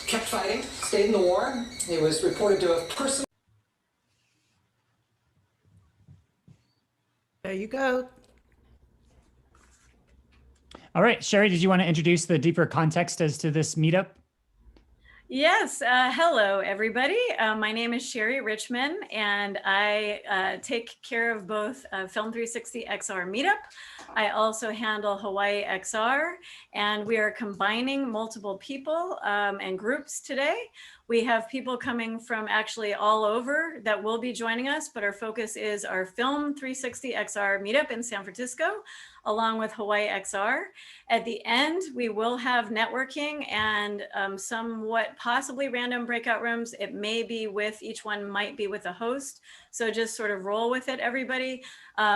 kept fighting, stayed in the war. He was reported to have personally. There you go. All right, Sherry, did you want to introduce the deeper context as to this meetup? Yes, hello everybody. My name is Sherry Richmond and I take care of both Film 360 XR Meetup. I also handle Hawaii XR, and we are combining multiple people and groups today. We have people coming from actually all over that will be joining us, but our focus is our Film 360 XR Meetup in San Francisco, along with Hawaii XR. At the end, we will have networking and somewhat possibly random breakout rooms. It may be with, each one might be with a host. So just sort of roll with it, everybody.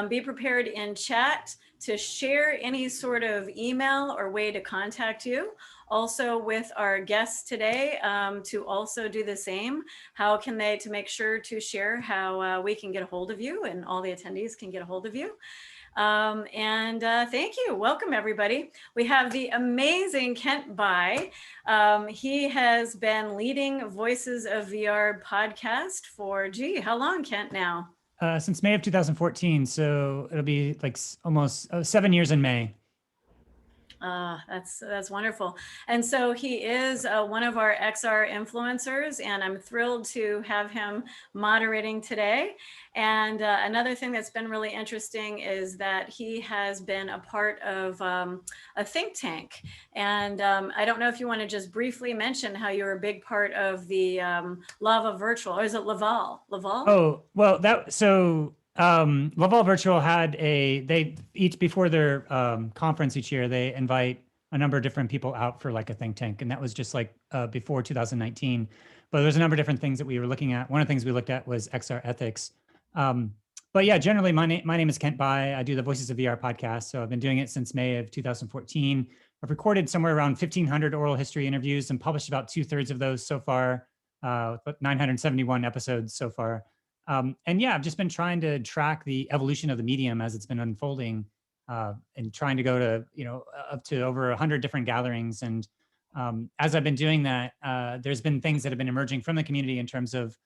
Be prepared in chat to share any sort of email or way to contact you. Also with our guests today to also do the same. How can they, to make sure to share how we can get a hold of you and all the attendees can get a hold of you. Thank you. Welcome, everybody. We have the amazing Kent Bai. He has been leading Voices of VR podcast for, gee, how long, Kent, now? Since May of 2014, so it'll be like almost 7 years in May. That's wonderful. And so he is one of our XR influencers, and I'm thrilled to have him moderating today. And another thing that's been really interesting is that he has been a part of a think tank. And I don't know if you want to just briefly mention how you're a big part of the Lava Virtual, or is it Laval? Laval? Oh, well, Laval Virtual had they each, before their conference each year, they invite a number of different people out for like a think tank. And that was just like before 2019. But there's a number of different things that we were looking at. One of the things we looked at was XR ethics. But yeah, generally my name is Kent Bai. I do the Voices of VR podcast. So I've been doing it since May of 2014. I've recorded somewhere around 1,500 oral history interviews and published about 2/3 of those so far, 971 episodes so far. And yeah, I've just been trying to track the evolution of the medium as it's been unfolding, and trying to go to, up to over 100 different gatherings. And as I've been doing that, there's been things that have been emerging from the community in terms of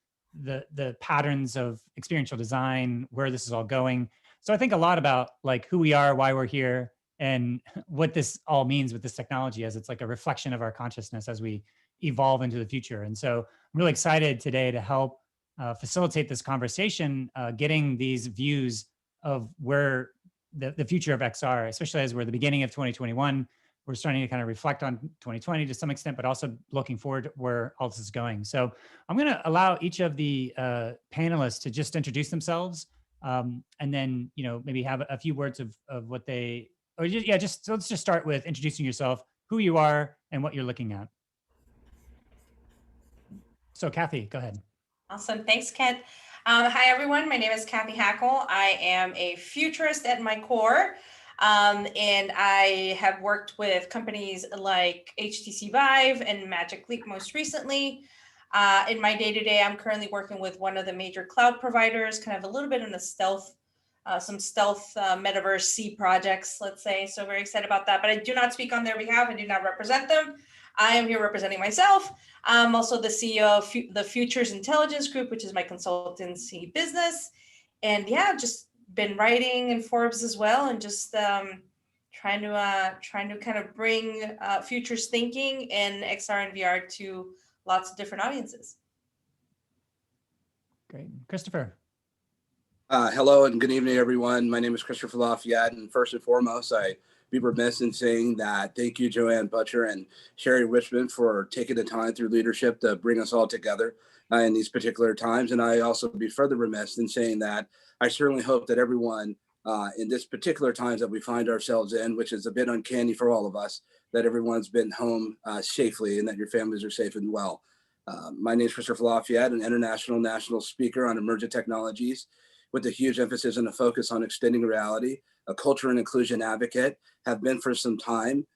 the patterns of experiential design, where this is all going. So I think a lot about like who we are, why we're here, and what this all means with this technology, as it's like a reflection of our consciousness as we evolve into the future. And so I'm really excited today to help facilitate this conversation, getting these views of where the future of XR, especially as we're at the beginning of 2021, we're starting to kind of reflect on 2020 to some extent, but also looking forward to where all this is going. So I'm going to allow each of the panelists to just introduce themselves, and then maybe have a few words of what they, or just let's just start with introducing yourself, who you are, and what you're looking at. So Kathy, go ahead. Awesome. Thanks, Kent. Hi, everyone. My name is Kathy Hackel. I am a futurist at my core, and I have worked with companies like HTC Vive and Magic Leap most recently. In my day-to-day, I'm currently working with one of the major cloud providers, kind of a little bit in the stealth, some stealth Metaverse C projects, let's say. So very excited about that, but I do not speak on their behalf. I do not represent them. I am here representing myself. I'm also the CEO of the Futures Intelligence Group, which is my consultancy business. And yeah, just been writing in Forbes as well, and just trying to kind of bring futures thinking in XR and VR to lots of different audiences. Great. Christopher. Hello and good evening, everyone. My name is Christopher Lafayette, and first and foremost, I be remiss in saying that thank you, Joanne Butcher and Sherry Richmond, for taking the time through leadership to bring us all together in these particular times. And I also be further remiss in saying that I certainly hope that everyone in this particular times that we find ourselves in, which is a bit uncanny for all of us, that everyone's been home safely and that your families are safe and well. My name is Christopher Lafayette, an international national speaker on emergent technologies with a huge emphasis and a focus on extending reality, a culture and inclusion advocate, have been for some time,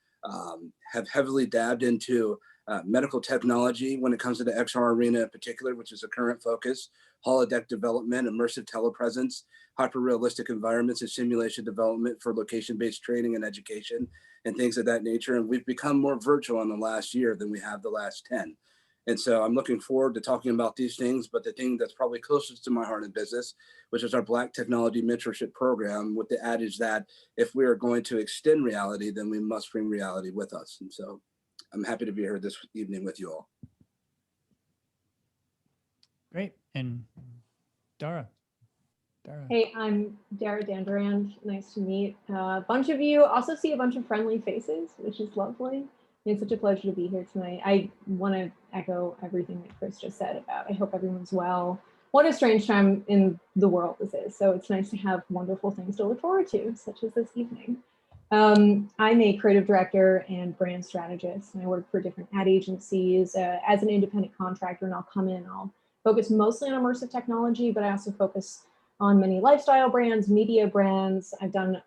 have heavily dabbed into medical technology when it comes to the XR arena in particular, which is a current focus, holodeck development, immersive telepresence, hyper-realistic environments and simulation development for location-based training and education and things of that nature. And we've become more virtual in the last year than we have the last 10. And so I'm looking forward to talking about these things, but the thing that's probably closest to my heart in business, which is our Black Technology Mentorship Program, with the adage that if we are going to extend reality, then we must bring reality with us. And so I'm happy to be here this evening with you all. Great. And Dara. Hey, I'm Dara Dandurand. Nice to meet a bunch of you. Also see a bunch of friendly faces, which is lovely. It's such a pleasure to be here tonight. I want to echo everything that Chris just said about I hope everyone's well. What a strange time in the world this is. So it's nice to have wonderful things to look forward to, such as this evening. I'm a creative director and brand strategist, and I work for different ad agencies as an independent contractor, and I'll come in, I'll focus mostly on immersive technology, but I also focus on many lifestyle brands, media brands. I've done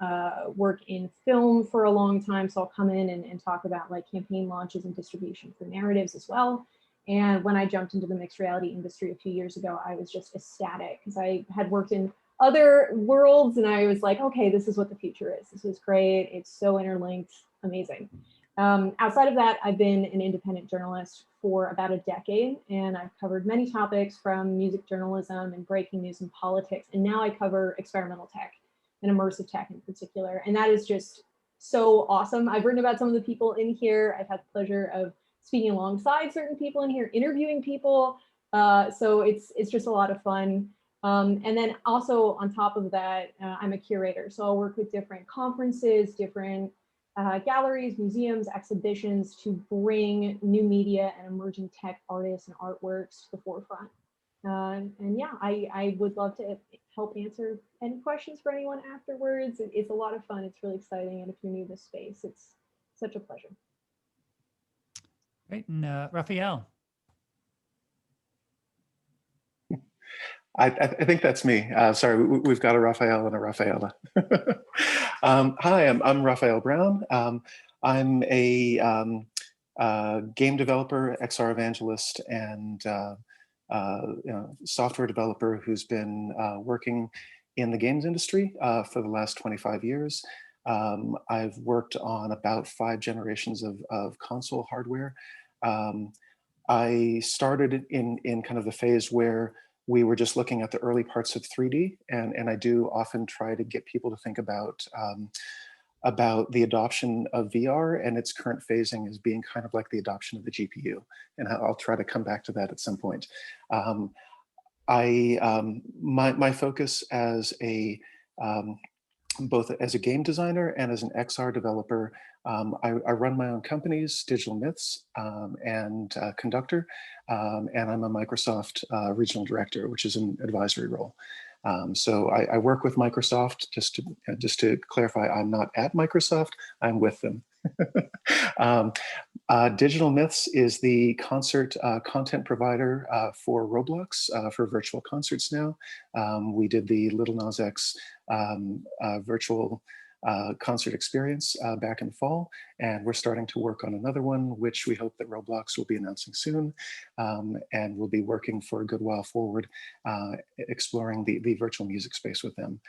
work in film for a long time, so I'll come in and talk about like campaign launches and distribution for narratives as well. And when I jumped into the mixed reality industry a few years ago, I was just ecstatic because I had worked in other worlds and I was like, okay, this is what the future is. This is great. It's so interlinked, amazing. Outside of that, I've been an independent journalist for about a decade, and I've covered many topics from music journalism and breaking news and politics. And now I cover experimental tech and immersive tech in particular. And that is just so awesome. I've written about some of the people in here. I've had the pleasure of speaking alongside certain people in here, interviewing people. So it's just a lot of fun. And then also on top of that, I'm a curator. So I'll work with different conferences, different galleries, museums, exhibitions to bring new media and emerging tech artists and artworks to the forefront. And yeah, I would love to help answer any questions for anyone afterwards. It's a lot of fun. It's really exciting. And if you're new to this space, it's such a pleasure. Great. And Rafael. I think that's me. Sorry, we've got a Rafael and a Rafaela. Hi, I'm Rafael Brown. I'm a game developer, XR evangelist, and software developer who's been working in the games industry for the last 25 years. I've worked on about 5 generations of console hardware. I started in kind of the phase where we were just looking at the early parts of 3D, and I do often try to get people to think about the adoption of VR and its current phasing as being kind of like the adoption of the GPU, and I'll try to come back to that at some point. My focus as both as a game designer and as an XR developer, I run my own companies, Digital Myths and Conductor, and I'm a Microsoft regional director, which is an advisory role. So I work with Microsoft. Just to clarify, I'm not at Microsoft, I'm with them. Digital Myths is the concert content provider for Roblox for virtual concerts now. We did the Little Nas X virtual concert experience back in the fall, and we're starting to work on another one, which we hope that Roblox will be announcing soon, and we'll be working for a good while forward, exploring the virtual music space with them.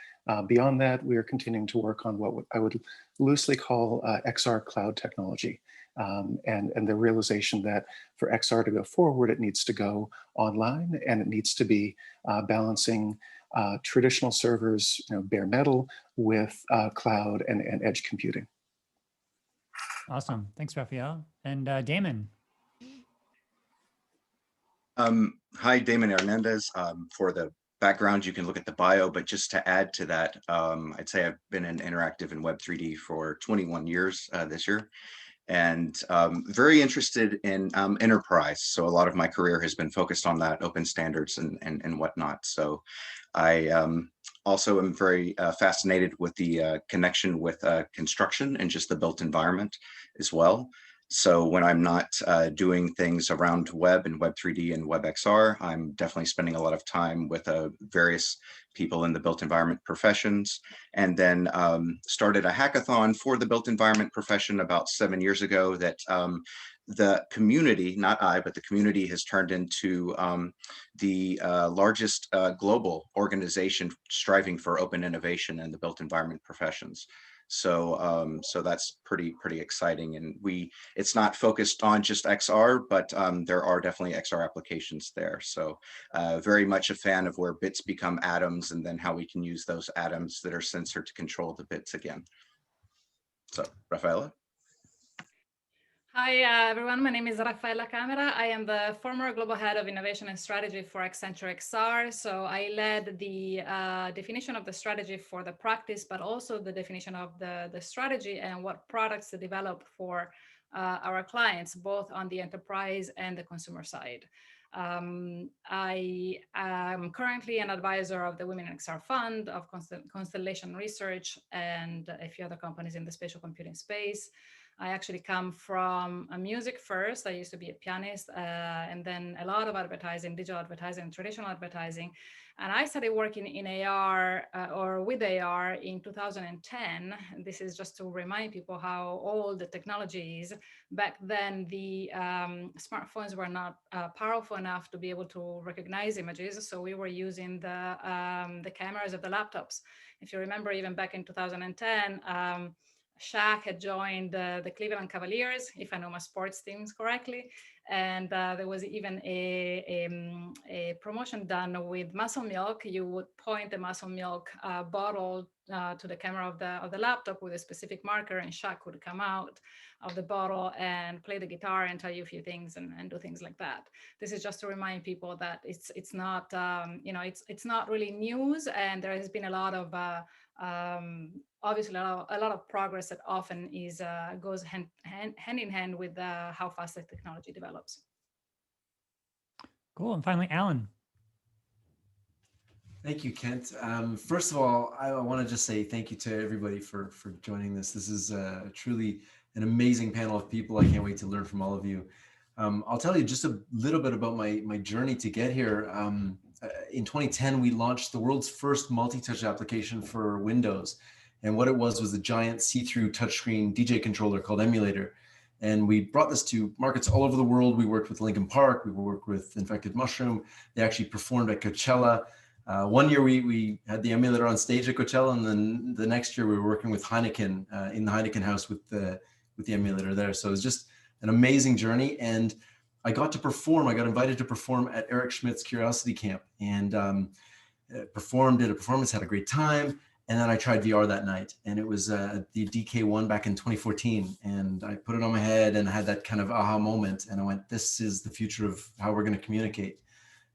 Beyond that, we are continuing to work on what I would loosely call XR cloud technology, and the realization that for XR to go forward, it needs to go online, and it needs to be balancing traditional servers, bare metal, with cloud and edge computing. Awesome. Thanks, Rafael. And Damon. Hi, Damon Hernandez. For the background, you can look at the bio, but just to add to that, I'd say I've been in interactive and Web3D for 21 years this year, and very interested in enterprise. So a lot of my career has been focused on that, open standards and whatnot. So I also am very fascinated with the connection with construction and just the built environment as well. So when I'm not doing things around web and Web3D and WebXR, I'm definitely spending a lot of time with various people in the built environment professions, and then started a hackathon for the built environment profession about 7 years ago that the community, not I, but the community has turned into the largest global organization striving for open innovation in the built environment professions. So that's pretty exciting. And it's not focused on just XR, but there are definitely XR applications there. So very much a fan of where bits become atoms, and then how we can use those atoms that are censored to control the bits again. So, Rafaela. Hi, everyone. My name is Rafaela Camera. I am the former global head of innovation and strategy for Accenture XR. So I led the definition of the strategy for the practice, but also the definition of the strategy and what products to develop for our clients, both on the enterprise and the consumer side. I am currently an advisor of the Women in XR Fund, of Constellation Research, and a few other companies in the spatial computing space. I actually come from music first. I used to be a pianist, and then a lot of advertising, digital advertising, traditional advertising. And I started working in AR or with AR in 2010. This is just to remind people how old the technology is. Back then, the smartphones were not powerful enough to be able to recognize images. So we were using the cameras of the laptops. If you remember, even back in 2010, Shaq had joined the Cleveland Cavaliers, if I know my sports teams correctly. And there was even a promotion done with muscle milk. You would point the muscle milk bottle to the camera of the laptop with a specific marker, and Shaq would come out of the bottle and play the guitar and tell you a few things and do things like that. This is just to remind people that it's not it's not really news, and there has been a lot of obviously a lot of progress that often goes hand in hand with how fast the technology develops. Cool. And finally, Alan. Thank you, Kent. First of all, I want to just say thank you to everybody for joining this. This is truly an amazing panel of people. I can't wait to learn from all of you. I'll tell you just a little bit about my journey to get here. In 2010, we launched the world's first multi-touch application for Windows. And what it was a giant see-through touchscreen DJ controller called Emulator. And we brought this to markets all over the world. We worked with Linkin Park. We worked with Infected Mushroom. They actually performed at Coachella. One year we had the emulator on stage at Coachella, and then the next year we were working with Heineken in the Heineken house with the emulator there. So it was just an amazing journey. And I got invited to perform at Eric Schmidt's Curiosity Camp, and did a performance, had a great time. And then I tried VR that night, and it was the DK1 back in 2014. And I put it on my head and I had that kind of aha moment. And I went, this is the future of how we're going to communicate.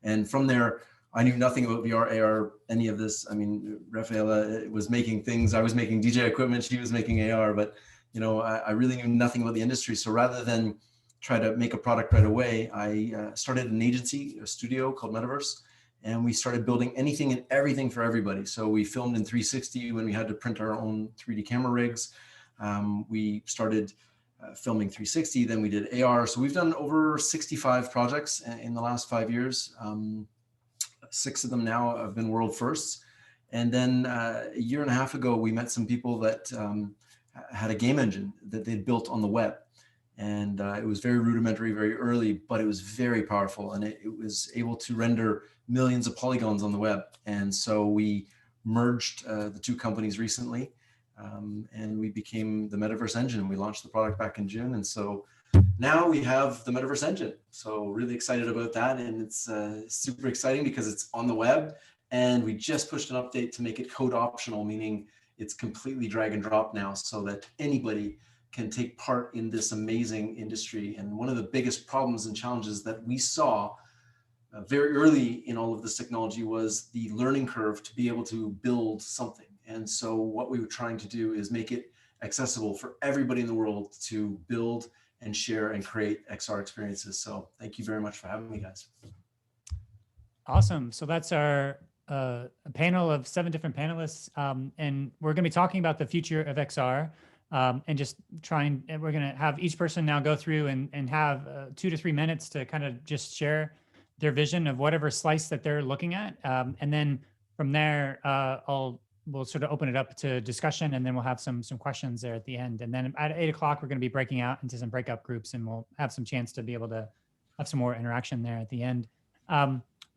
And from there, I knew nothing about VR, AR, any of this. I mean, Rafaela was making things. I was making DJ equipment. She was making AR, but I really knew nothing about the industry. So rather than try to make a product right away, I started an agency, a studio called Metaverse. And we started building anything and everything for everybody. So we filmed in 360 when we had to print our own 3D camera rigs. We started filming 360, then we did AR. So we've done over 65 projects in the last 5 years. 6 of them now have been world firsts. And then a year and a half ago, we met some people that had a game engine that they'd built on the web. And it was very rudimentary, very early, but it was very powerful. And it was able to render millions of polygons on the web. And so we merged the two companies recently, and we became the Metaverse Engine. We launched the product back in June. And so now we have the Metaverse Engine. So really excited about that. And it's super exciting because it's on the web. And we just pushed an update to make it code optional, meaning it's completely drag and drop now so that anybody can take part in this amazing industry. And one of the biggest problems and challenges that we saw very early in all of this technology was the learning curve to be able to build something. And so what we were trying to do is make it accessible for everybody in the world to build and share and create XR experiences. So thank you very much for having me, guys. Awesome. So that's our panel of 7 different panelists. And we're going to be talking about the future of XR. And just we're going to have each person now go through and have 2 to 3 minutes to kind of just share their vision of whatever slice that they're looking at. And then from there, we'll sort of open it up to discussion, and then we'll have some questions there at the end. And then at 8 o'clock, we're going to be breaking out into some breakup groups, and we'll have some chance to be able to have some more interaction there at the end.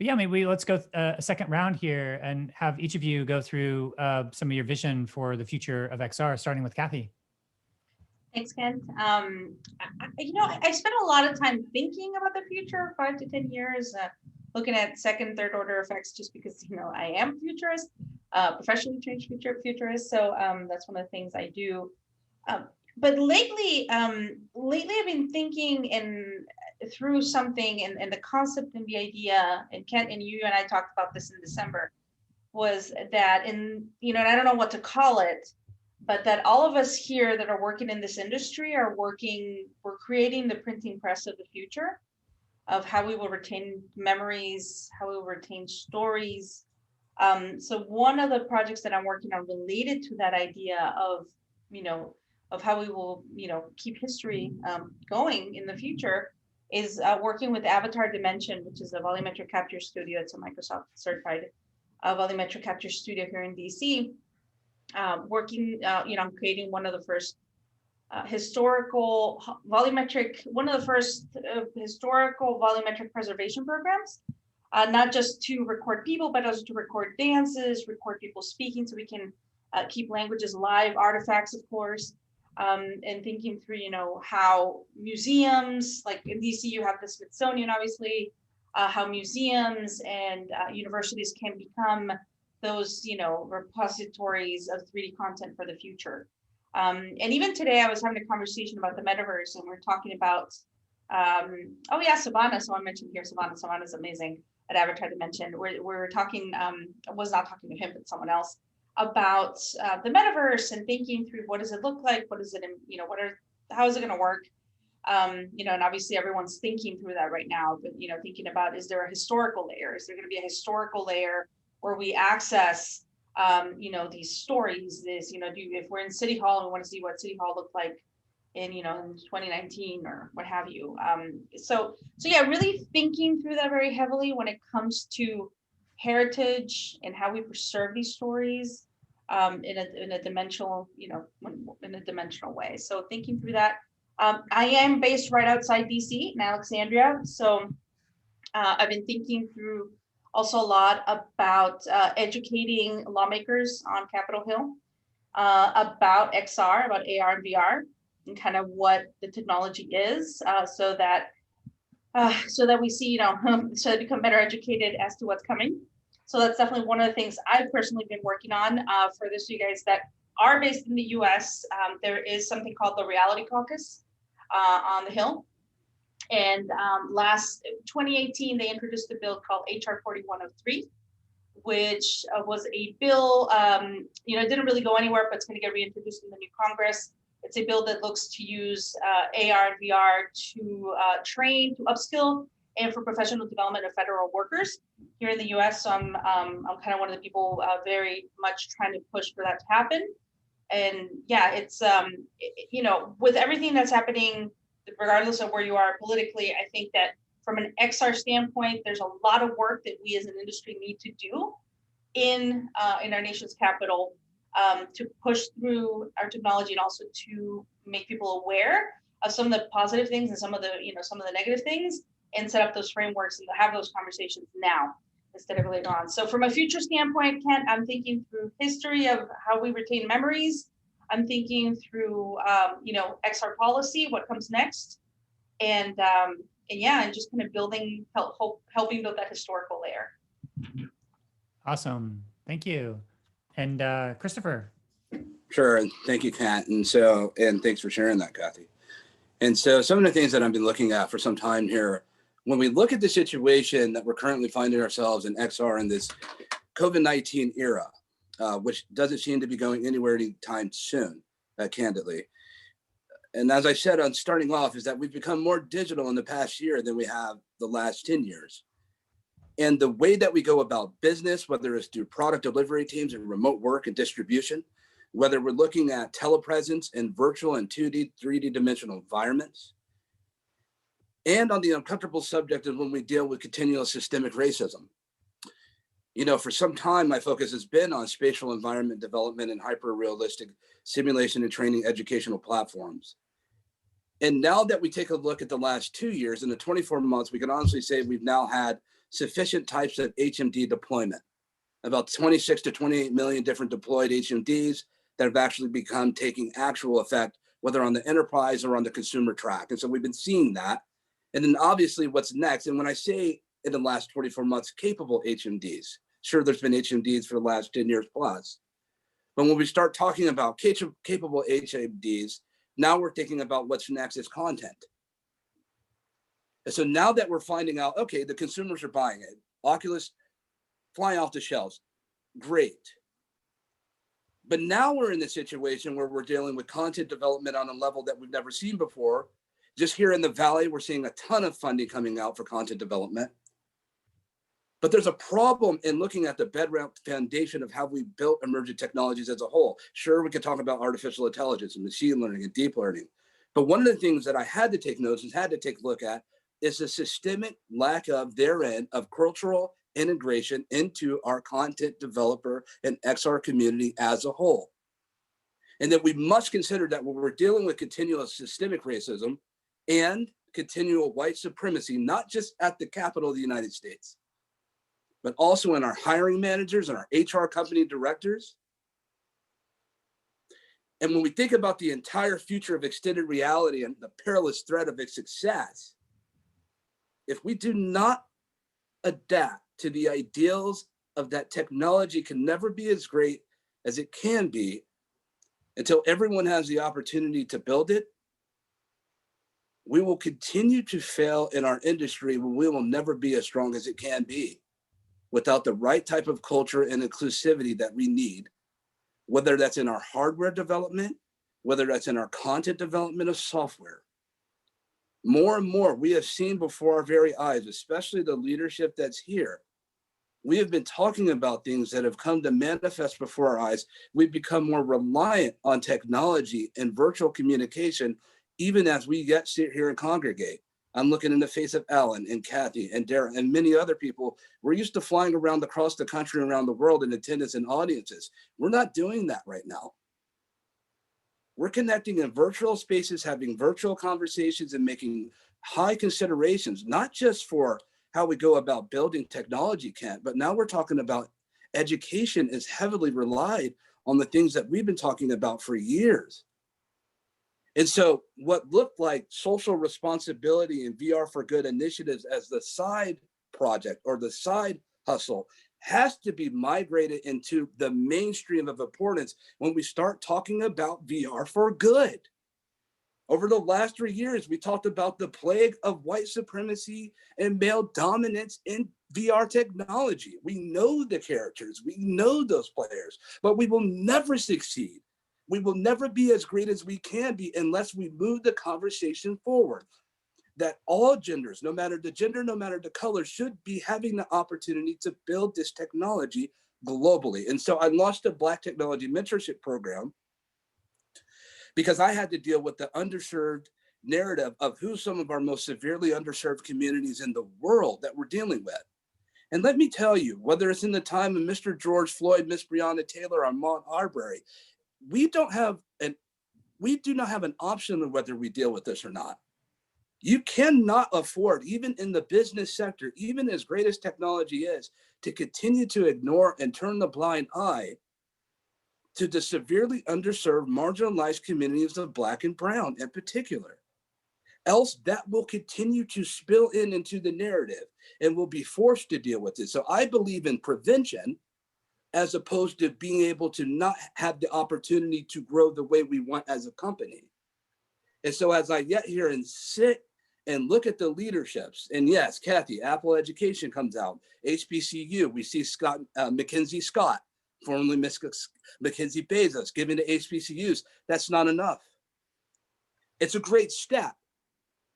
But yeah, maybe let's go a second round here and have each of you go through some of your vision for the future of XR, starting with Kathy. Thanks, Kent. I spent a lot of time thinking about the future, 5 to 10 years, looking at second, third order effects, just because, I am a futurist, professionally trained futurist. So that's one of the things I do. But lately I've been thinking through something, and the concept and the idea, and Kent and you and I talked about this in December, was that and I don't know what to call it, but that all of us here that are working in this industry we're creating the printing press of the future, of how we will retain memories, how we will retain stories. So one of the projects that I'm working on related to that idea of how we will, keep history going in the future is working with Avatar Dimension, which is a volumetric capture studio. It's a Microsoft certified volumetric capture studio here in DC. Working, on creating one of the first historical volumetric preservation programs, not just to record people, but also to record dances, record people speaking, so we can keep languages alive, artifacts, of course, and thinking through, how museums, like in DC, you have the Smithsonian, obviously, how museums and universities can become those, repositories of 3D content for the future. And even today, I was having a conversation about the metaverse, and we're talking about, Savannah, someone mentioned here, Savannah's amazing at Avatar Dimension. We're talking, I was not talking to him, but someone else, about the metaverse and thinking through what does it look like, what is it, how is it going to work? And obviously everyone's thinking through that right now, but, thinking about, is there a historical layer? Is there going to be a historical layer where we access, these stories, if we're in City Hall and we want to see what City Hall looked like in 2019 or what have you. So yeah, really thinking through that very heavily when it comes to heritage and how we preserve these stories in a dimensional, in a dimensional way. So thinking through that. I am based right outside DC in Alexandria. So I've been thinking through also a lot about educating lawmakers on Capitol Hill about XR, about AR and VR, and kind of what the technology is, so that we see, so they become better educated as to what's coming. So that's definitely one of the things I've personally been working on. For those of you guys that are based in the US, there is something called the Reality Caucus on the Hill. And last 2018, they introduced a bill called HR 4103, which was a bill, it didn't really go anywhere, but it's going to get reintroduced in the new Congress. It's a bill that looks to use AR and VR to train, to upskill, and for professional development of federal workers here in the US. So I'm kind of one of the people very much trying to push for that to happen. And yeah, it's, with everything that's happening, regardless of where you are politically, I think that from an XR standpoint, there's a lot of work that we as an industry need to do in our nation's capital to push through our technology, and also to make people aware of some of the positive things and some of the negative things, and set up those frameworks and have those conversations now instead of later on. So from a future standpoint, Kent, I'm thinking through history of how we retain memories. I'm thinking through, XR policy, what comes next, and just kind of helping build that historical layer. Awesome, thank you. And Christopher. Sure, and thank you, Kat. And thanks for sharing that, Kathy. And so some of the things that I've been looking at for some time here, when we look at the situation that we're currently finding ourselves in XR in this COVID-19 era, which doesn't seem to be going anywhere anytime soon, candidly. And as I said on starting off, is that we've become more digital in the past year than we have the last 10 years. And the way that we go about business, whether it's through product delivery teams and remote work and distribution, whether we're looking at telepresence in virtual and 2D, 3D dimensional environments, and on the uncomfortable subject of when we deal with continuous systemic racism. For some time, my focus has been on spatial environment development and hyper-realistic simulation and training educational platforms. And now that we take a look at the last 2 years, in the 24 months, we can honestly say we've now had sufficient types of HMD deployment, about 26 to 28 million different deployed HMDs that have actually become taking actual effect, whether on the enterprise or on the consumer track. And so we've been seeing that. And then obviously what's next, and when I say in the last 24 months, capable HMDs, sure, there's been HMDs for the last 10 years plus. But when we start talking about capable HMDs, now we're thinking about what's next is content. And so now that we're finding out, okay, the consumers are buying it, Oculus flying off the shelves, great. But now we're in the situation where we're dealing with content development on a level that we've never seen before. Just here in the Valley, we're seeing a ton of funding coming out for content development. But there's a problem in looking at the bedrock foundation of how we built emerging technologies as a whole. Sure, we could talk about artificial intelligence and machine learning and deep learning. But one of the things that I had to take notes and had to take a look at is the systemic lack of therein of cultural integration into our content developer and XR community as a whole. And that we must consider that when we're dealing with continuous systemic racism and continual white supremacy, not just at the capital of the United States, but also in our hiring managers and our HR company directors. And when we think about the entire future of extended reality and the perilous threat of its success, if we do not adapt to the ideals of that technology can never be as great as it can be until everyone has the opportunity to build it, we will continue to fail in our industry when we will never be as strong as it can be without the right type of culture and inclusivity that we need, whether that's in our hardware development, whether that's in our content development of software. More and more, we have seen before our very eyes, especially the leadership that's here. We have been talking about things that have come to manifest before our eyes. We've become more reliant on technology and virtual communication, even as we sit here and congregate. I'm looking in the face of Alan and Kathy and Dara and many other people. We're used to flying around across the country and around the world in attendance and audiences. We're not doing that right now. We're connecting in virtual spaces, having virtual conversations and making high considerations, not just for how we go about building technology, Kent, but now we're talking about education is heavily relied on the things that we've been talking about for years. And so what looked like social responsibility and VR for good initiatives as the side project or the side hustle has to be migrated into the mainstream of importance when we start talking about VR for good. Over the last 3 years, we talked about the plague of white supremacy and male dominance in VR technology. We know the characters, we know those players, but we will never succeed. We will never be as great as we can be unless we move the conversation forward. That all genders, no matter the gender, no matter the color, should be having the opportunity to build this technology globally. And so I launched a Black Technology Mentorship Program because I had to deal with the underserved narrative of who some of our most severely underserved communities in the world that we're dealing with. And let me tell you, whether it's in the time of Mr. George Floyd, Miss Breonna Taylor, or Ahmaud Arbery, we do not have an option of whether we deal with this or not. You cannot afford, even in the business sector, even as great as technology is, to continue to ignore and turn the blind eye to the severely underserved, marginalized communities of Black and Brown in particular. Else that will continue to spill into the narrative and we'll be forced to deal with it. So I believe in prevention as opposed to being able to not have the opportunity to grow the way we want as a company. And so as I get here and sit and look at the leaderships, and yes, Kathy, Apple Education comes out, HBCU, we see Mackenzie Scott, formerly Miss Mackenzie Bezos, giving to HBCUs. That's not enough. It's a great step.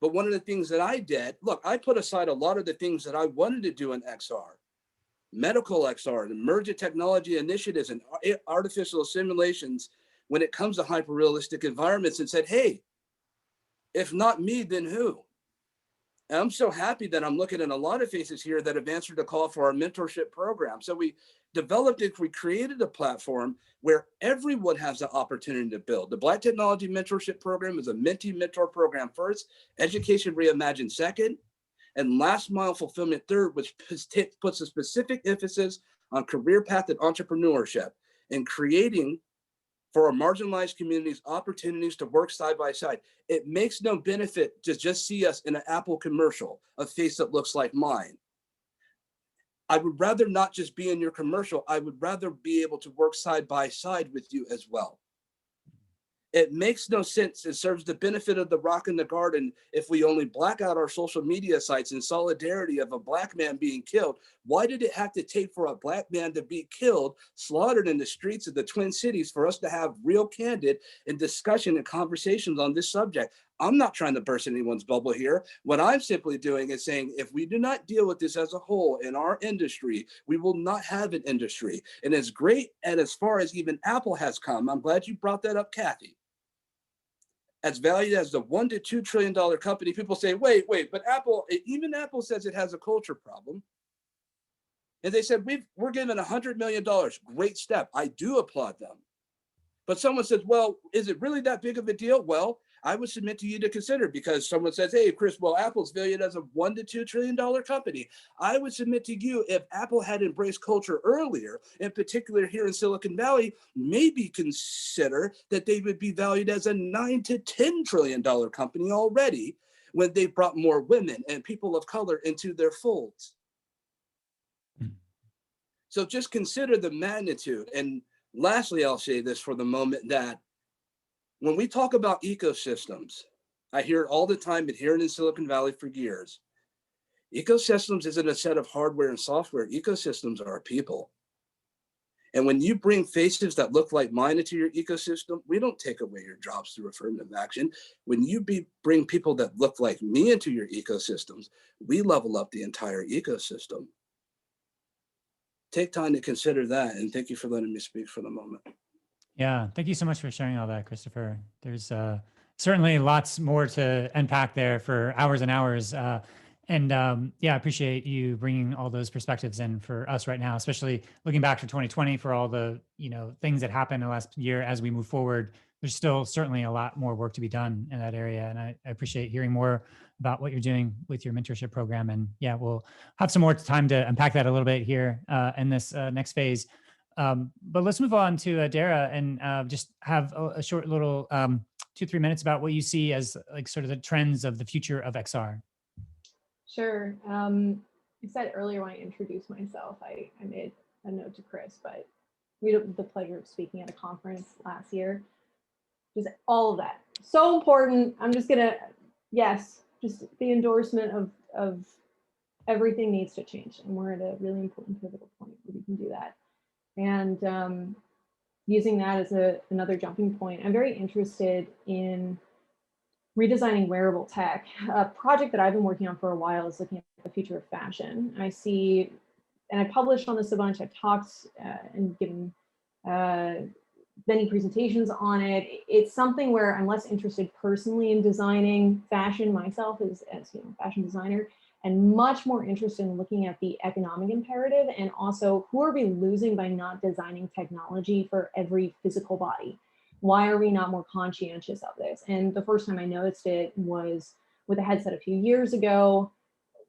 But one of the things that I did, look, I put aside a lot of the things that I wanted to do in XR, medical XR, and emergent technology initiatives and artificial simulations when it comes to hyper-realistic environments and said, hey, if not me, then who? And I'm so happy that I'm looking at a lot of faces here that have answered the call for our mentorship program. So we created a platform where everyone has the opportunity to build. The Black Technology Mentorship Program is a mentee mentor program first, education reimagined second, and last mile fulfillment third, which puts a specific emphasis on career path and entrepreneurship and creating for our marginalized communities opportunities to work side by side. It makes no benefit to just see us in an Apple commercial, a face that looks like mine. I would rather not just be in your commercial. I would rather be able to work side by side with you as well. It makes no sense. It serves the benefit of the rock in the garden if we only black out our social media sites in solidarity of a Black man being killed. Why did it have to take for a Black man to be killed, slaughtered in the streets of the Twin Cities for us to have real candid and discussion and conversations on this subject? I'm not trying to burst anyone's bubble here. What I'm simply doing is saying, if we do not deal with this as a whole in our industry, we will not have an industry. And as great and as far as even Apple has come, I'm glad you brought that up, Kathy. As valued as the $1 to $2 trillion company, people say, wait, but Apple, even Apple says it has a culture problem. And they said, we're given $100 million, great step. I do applaud them. But someone says, well, is it really that big of a deal? Well, I would submit to you to consider, because someone says, hey, Chris, well, Apple's valued as a $1 to $2 trillion company. I would submit to you, if Apple had embraced culture earlier, in particular here in Silicon Valley, maybe consider that they would be valued as a $9 to $10 trillion company already when they brought more women and people of color into their folds. So just consider the magnitude. And lastly, I'll say this for the moment, that when we talk about ecosystems, I hear it all the time, been hearing in Silicon Valley for years. Ecosystems isn't a set of hardware and software. Ecosystems are people. And when you bring faces that look like mine into your ecosystem, we don't take away your jobs through affirmative action. When you bring people that look like me into your ecosystems, we level up the entire ecosystem. Take time to consider that. And thank you for letting me speak for the moment. Yeah, thank you so much for sharing all that, Christopher. There's certainly lots more to unpack there for hours and hours. Yeah, I appreciate you bringing all those perspectives in for us right now, especially looking back to 2020 for all the things that happened in the last year. As we move forward, there's still certainly a lot more work to be done in that area. And I appreciate hearing more about what you're doing with your mentorship program. And yeah, we'll have some more time to unpack that a little bit here in this next phase. But let's move on to Dara and just have a short little 2-3 minutes about what you see as like sort of the trends of the future of XR. Sure. I said earlier when I introduced myself, I made a note to Chris, but we had the pleasure of speaking at a conference last year. Just all of that. So important. I'm just gonna, yes, just the endorsement of everything needs to change. And we're at a really important pivotal point where we can do that. And using that as another jumping point, I'm very interested in redesigning wearable tech. A project that I've been working on for a while is looking at the future of fashion. I see, and I published on this a bunch, I've talked and given many presentations on it. It's something where I'm less interested personally in designing fashion myself as a fashion designer, and much more interested in looking at the economic imperative, and also who are we losing by not designing technology for every physical body? Why are we not more conscientious of this? And the first time I noticed it was with a headset a few years ago,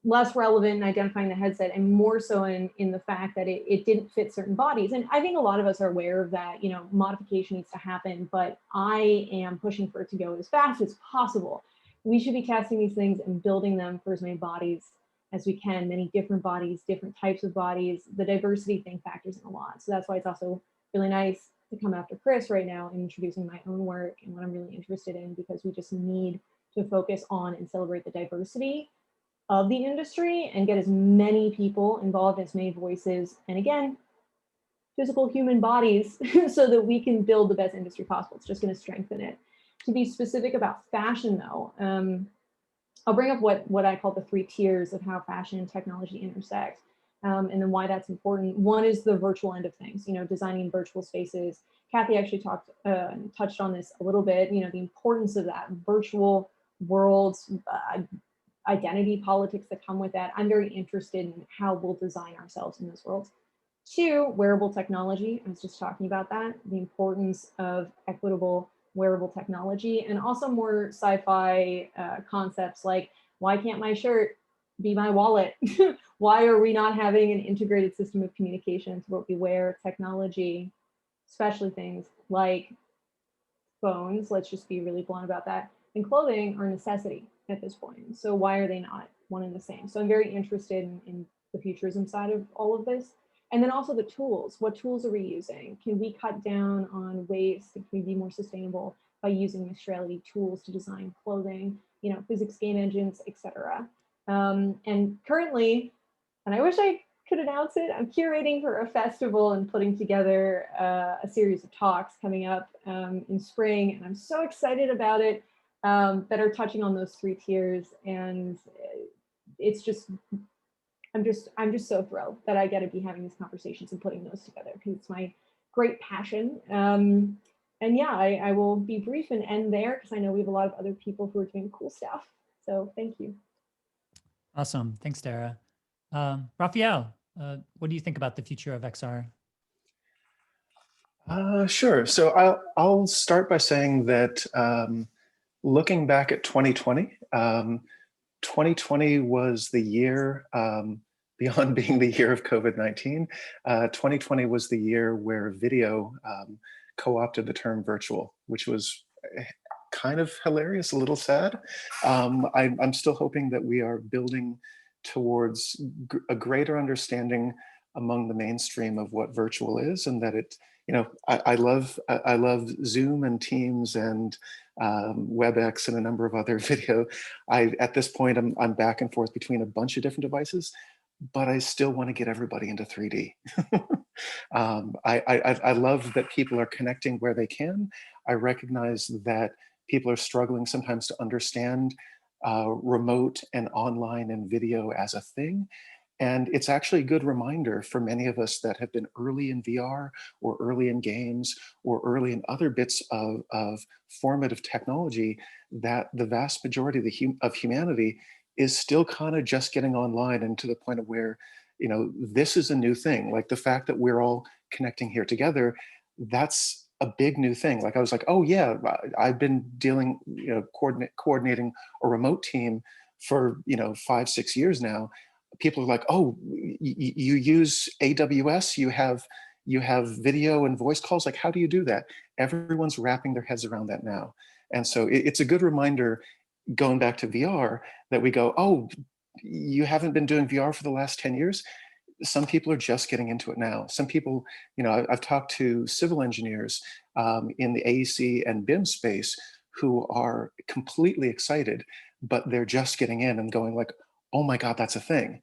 less relevant in identifying the headset and more so in the fact that it didn't fit certain bodies. And I think a lot of us are aware of that, modification needs to happen, but I am pushing for it to go as fast as possible. We should be testing these things and building them for as many bodies as we can, many different bodies, different types of bodies. The diversity thing factors in a lot. So that's why it's also really nice to come after Chris right now and introducing my own work and what I'm really interested in, because we just need to focus on and celebrate the diversity of the industry and get as many people involved, as many voices, and again, physical human bodies so that we can build the best industry possible. It's just going to strengthen it. To be specific about fashion though, I'll bring up what I call the 3 tiers of how fashion and technology intersect, and then why that's important. One is the virtual end of things, designing virtual spaces. Kathy actually touched on this a little bit, the importance of that virtual worlds. identity politics that come with that. I'm very interested in how we'll design ourselves in those worlds. 2, wearable technology. I was just talking about that, the importance of equitable wearable technology, and also more sci-fi concepts like, why can't my shirt be my wallet? Why are we not having an integrated system of communication to what we wear? Technology, especially things like phones, let's just be really blunt about that, and clothing are a necessity at this point. So why are they not one and the same? So I'm very interested in the futurism side of all of this. And then also the tools. What tools are we using? Can we cut down on waste? Can we be more sustainable by using mixed reality tools to design clothing, you know, physics game engines, etc. And currently, and I wish I could announce it, I'm curating for a festival and putting together a series of talks coming up in spring, and I'm so excited about it, that are touching on those 3 tiers. And it's just, I'm just so thrilled that I get to be having these conversations and putting those together, because it's my great passion. And yeah, I will be brief and end there, because I know we have a lot of other people who are doing cool stuff. So thank you. Awesome. Thanks, Dara. Rafael, what do you think about the future of XR? Sure. So I'll start by saying that looking back at 2020, 2020 was the year, beyond being the year of COVID-19, 2020 was the year where video co-opted the term virtual, which was kind of hilarious, a little sad. I'm still hoping that we are building towards a greater understanding among the mainstream of what virtual is, and that it, you know, I love Zoom and Teams and WebEx and a number of other video. At this point, I'm back and forth between a bunch of different devices, but I still want to get everybody into 3D. I love that people are connecting where they can. I recognize that people are struggling sometimes to understand remote and online and video as a thing. And it's actually a good reminder for many of us that have been early in VR or early in games or early in other bits of formative technology, that the vast majority of humanity is still kind of just getting online, and to the point of where, you know, this is a new thing. Like the fact that we're all connecting here together, that's a big new thing. Like I was like, oh yeah, I've been dealing, you know, coordinating a remote team for, you know, 5-6 years now. People are like, oh, you use AWS, you have video and voice calls. Like, how do you do that? Everyone's wrapping their heads around that now. And so it's a good reminder, going back to VR, that we go, oh, you haven't been doing VR for the last 10 years. Some people are just getting into it now. Some people, you know, I've talked to civil engineers in the AEC and BIM space who are completely excited, but they're just getting in and going like, oh my God, that's a thing.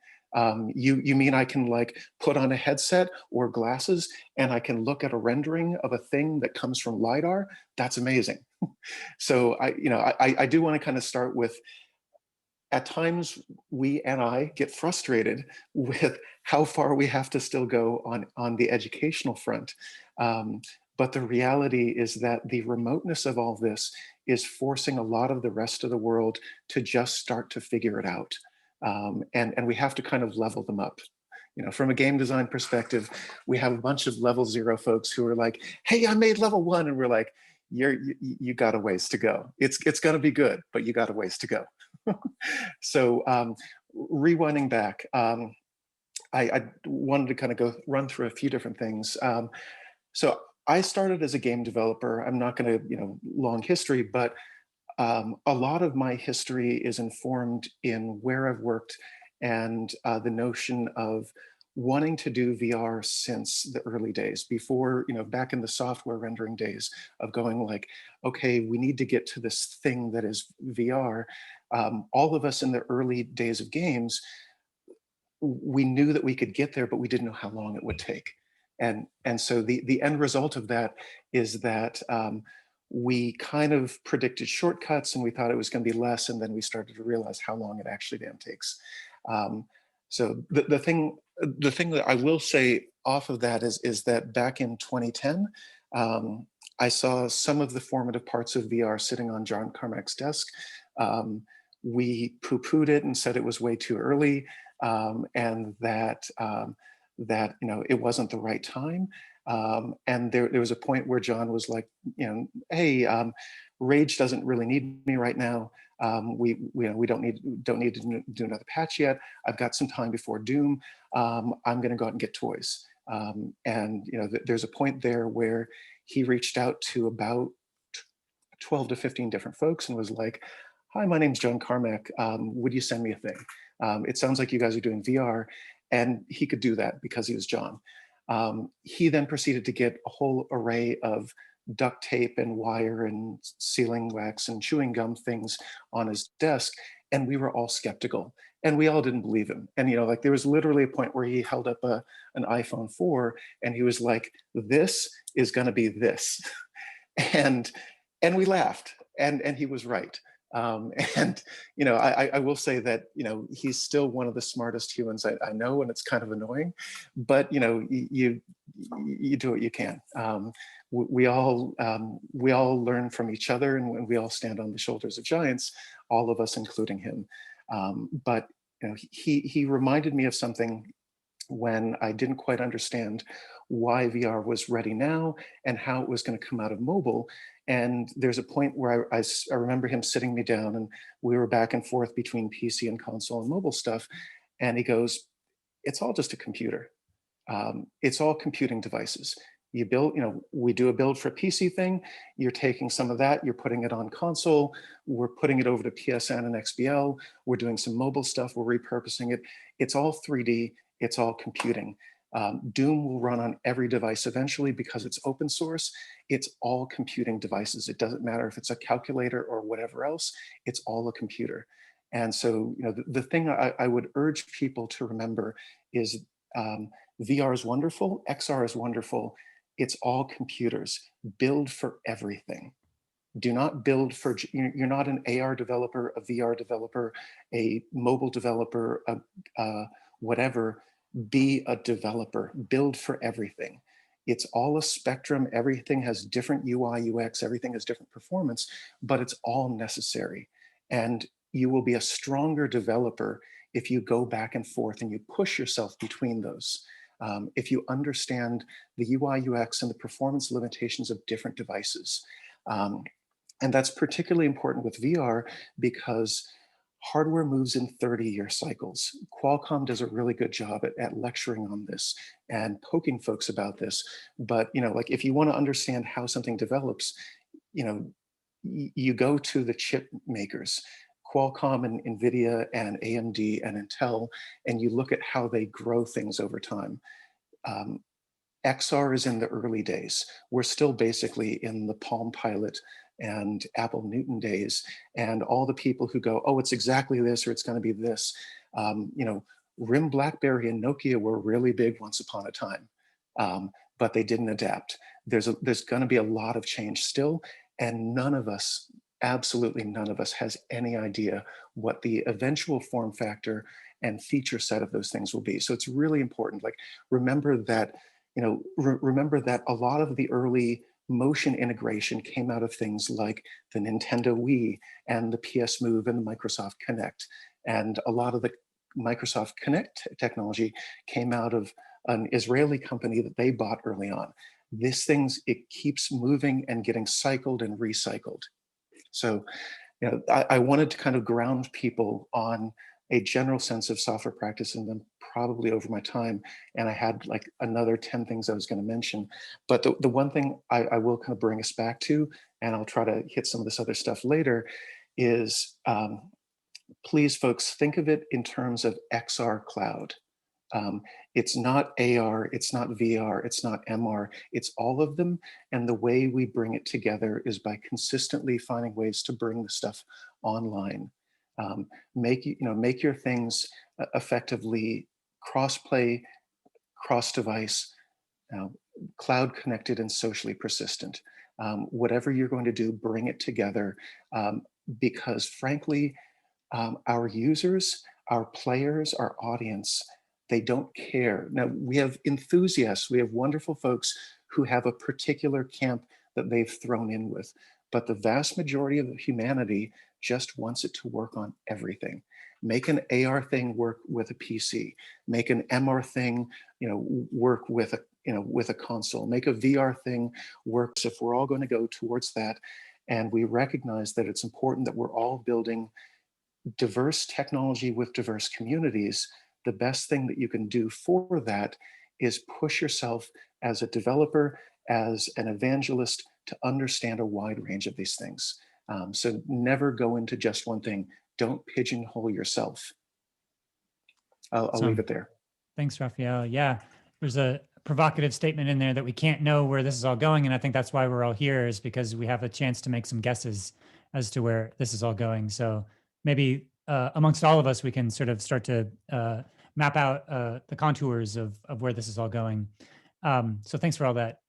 You mean I can like put on a headset or glasses and I can look at a rendering of a thing that comes from LiDAR? That's amazing. So I do want to kind of start with, at times we and I get frustrated with how far we have to still go on the educational front. But the reality is that the remoteness of all this is forcing a lot of the rest of the world to just start to figure it out. And we have to kind of level them up. You know, from a game design perspective, we have a bunch of level 0 folks who are like, hey, I made level 1. And we're like, you got a ways to go. It's going to be good, but you got a ways to go. So rewinding back, I wanted to kind of run through a few different things. So I started as a game developer. I'm not going to, you know, long history, but a lot of my history is informed in where I've worked and the notion of wanting to do VR since the early days, before, you know, back in the software rendering days of going like, okay, we need to get to this thing that is VR. All of us in the early days of games, we knew that we could get there, but we didn't know how long it would take. And so the end result of that is that we kind of predicted shortcuts and we thought it was going to be less, and then we started to realize how long it actually damn takes. So the thing that I will say off of that is that back in 2010, I saw some of the formative parts of VR sitting on John Carmack's desk. we poo-pooed it and said it was way too early, and that it wasn't the right time. And there was a point where John was like, hey, Rage doesn't really need me right now. We don't need to do another patch yet. I've got some time before Doom. I'm going to go out and get toys. And there's a point there where he reached out to about 12 to 15 different folks and was like, hi, my name's John Carmack. Would you send me a thing? It sounds like you guys are doing VR. And he could do that because he was John. He then proceeded to get a whole array of duct tape and wire and sealing wax and chewing gum things on his desk. And we were all skeptical and we all didn't believe him. And, like there was literally a point where he held up an iPhone 4 and he was like, this is going to be this. and we laughed and he was right. I will say that, he's still one of the smartest humans I know, and it's kind of annoying, but, you do what you can. We all learn from each other, and we all stand on the shoulders of giants, all of us, including him. But, he reminded me of something when I didn't quite understand why VR was ready now and how it was going to come out of mobile. And there's a point where I remember him sitting me down and we were back and forth between PC and console and mobile stuff. And he goes, it's all just a computer. It's all computing devices. You build, we do a build for a PC thing. You're taking some of that, you're putting it on console. We're putting it over to PSN and XBL. We're doing some mobile stuff. We're repurposing it. It's all 3D. It's all computing. Doom will run on every device eventually because it's open source. It's all computing devices. It doesn't matter if it's a calculator or whatever else, it's all a computer. And so, the thing I would urge people to remember is VR is wonderful, XR is wonderful. It's all computers. Build for everything. Do not build for, you're not an AR developer, a VR developer, a mobile developer, whatever. Be a developer, build for everything. It's all a spectrum. Everything has different UI, UX, everything has different performance, but it's all necessary. And you will be a stronger developer if you go back and forth and you push yourself between those. If you understand the UI, UX and the performance limitations of different devices. And that's particularly important with VR because hardware moves in 30-year cycles. Qualcomm does a really good job at lecturing on this and poking folks about this. But like if you want to understand how something develops, you go to the chip makers, Qualcomm and NVIDIA and AMD and Intel, and you look at how they grow things over time. XR is in the early days. We're still basically in the Palm Pilot and Apple Newton days, and all the people who go, oh, it's exactly this, or it's going to be this. RIM, BlackBerry, and Nokia were really big once upon a time, but they didn't adapt. There's going to be a lot of change still, and none of us, absolutely none of us, has any idea what the eventual form factor and feature set of those things will be. So it's really important. Like, remember that, remember that a lot of the early motion integration came out of things like the Nintendo Wii and the PS Move and the Microsoft Kinect. And a lot of the Microsoft Kinect technology came out of an Israeli company that they bought early on. It keeps moving and getting cycled and recycled. So, I wanted to kind of ground people on a general sense of software practice, and then probably over my time, and I had like another 10 things I was going to mention. But the one thing I will kind of bring us back to, and I'll try to hit some of this other stuff later, is please, folks, think of it in terms of XR cloud. It's not AR, it's not VR, it's not MR, it's all of them. And the way we bring it together is by consistently finding ways to bring the stuff online. Make your things effectively cross-play, cross-device, cloud connected and socially persistent. Whatever you're going to do, bring it together, because frankly, our users, our players, our audience, they don't care. Now, we have enthusiasts, we have wonderful folks who have a particular camp that they've thrown in with, but the vast majority of humanity just wants it to work on everything. Make an AR thing work with a PC. Make an MR thing, work with a console. Make a VR thing work. So if we're all going to go towards that, and we recognize that it's important that we're all building diverse technology with diverse communities, the best thing that you can do for that is push yourself as a developer, as an evangelist, to understand a wide range of these things. So never go into just one thing. Don't pigeonhole yourself. I'll leave it there. Thanks, Rafael. Yeah, there's a provocative statement in there that we can't know where this is all going. And I think that's why we're all here, is because we have a chance to make some guesses as to where this is all going. So maybe amongst all of us, we can sort of start to map out the contours of where this is all going. So thanks for all that.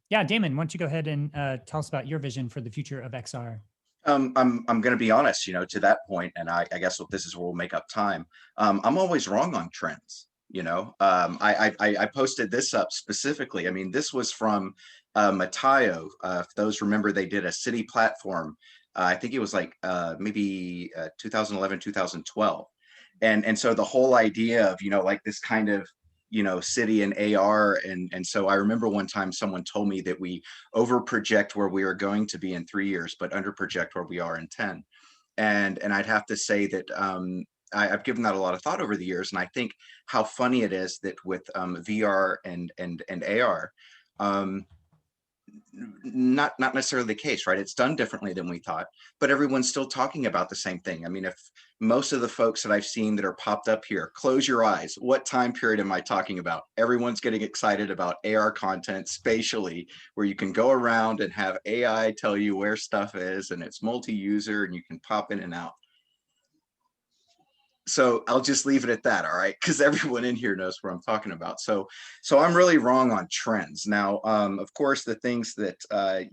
Yeah, Damon, why don't you go ahead and tell us about your vision for the future of XR? I'm going to be honest, to that point, and I guess this is where we'll make up time. I'm always wrong on trends. I posted this up specifically. I mean, this was from Matayo. If those remember, they did a city platform. I think it was like maybe 2011, 2012. And so the whole idea of, like this kind of, city and AR. And so I remember one time someone told me that we over project where we are going to be in 3 years, but under project where we are in 10. And I'd have to say that I've given that a lot of thought over the years. And I think how funny it is that with VR and AR, not necessarily the case, right? It's done differently than we thought, but everyone's still talking about the same thing. I mean, if most of the folks that I've seen that are popped up here, close your eyes. What time period am I talking about? Everyone's getting excited about AR content spatially, where you can go around and have AI tell you where stuff is, and it's multi-user and you can pop in and out. So I'll just leave it at that, all right? Because everyone in here knows what I'm talking about. So I'm really wrong on trends. Now, of course, the things that, I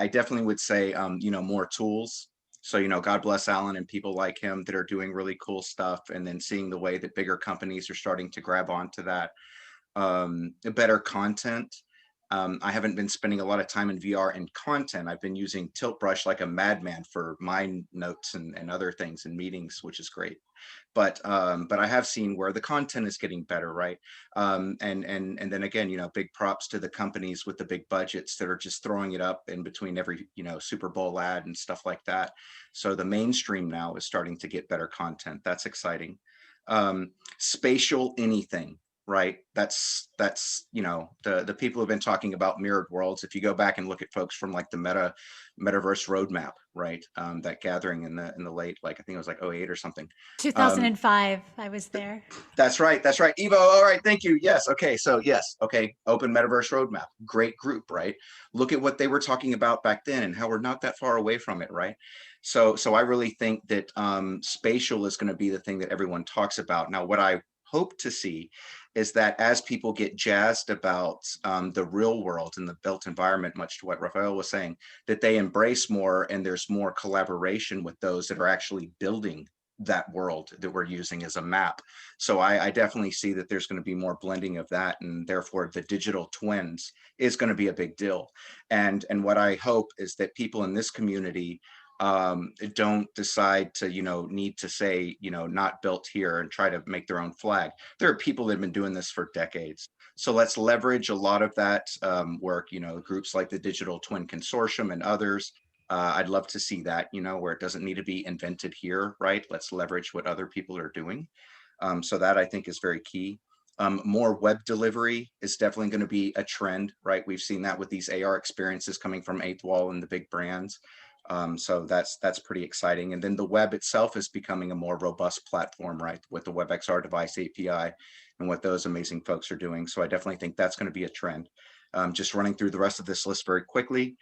definitely would say, more tools. So, God bless Alan and people like him that are doing really cool stuff, and then seeing the way that bigger companies are starting to grab onto that. Better content. I haven't been spending a lot of time in VR and content. I've been using Tilt Brush like a madman for my notes and other things in meetings, which is great. But I have seen where the content is getting better, right? And then again, big props to the companies with the big budgets that are just throwing it up in between every, Super Bowl ad and stuff like that. So the mainstream now is starting to get better content. That's exciting. Spatial anything. Right. That's the people have been talking about mirrored worlds. If you go back and look at folks from like the Metaverse roadmap, right? That gathering in the late, like I think it was like 2008 or something. 2005. I was there. That's right. That's right. Evo. All right. Thank you. Yes. Okay. So yes. Okay. Open Metaverse roadmap. Great group, right? Look at what they were talking about back then and how we're not that far away from it, right? So I really think that spatial is going to be the thing that everyone talks about. Now, what I hope to see is that as people get jazzed about the real world and the built environment, much to what Rafael was saying, that they embrace more, and there's more collaboration with those that are actually building that world that we're using as a map. So I definitely see that there's going to be more blending of that, and therefore the digital twins is going to be a big deal. And what I hope is that people in this community don't decide to, need to say, not built here and try to make their own flag. There are people that have been doing this for decades. So let's leverage a lot of that work, groups like the Digital Twin Consortium and others. I'd love to see that, where it doesn't need to be invented here, right? Let's leverage what other people are doing. So that I think is very key. More web delivery is definitely going to be a trend, right? We've seen that with these AR experiences coming from Eighth Wall and the big brands. So that's pretty exciting. And then the web itself is becoming a more robust platform, right? With the WebXR device API and what those amazing folks are doing. So I definitely think that's going to be a trend. Just running through the rest of this list very quickly.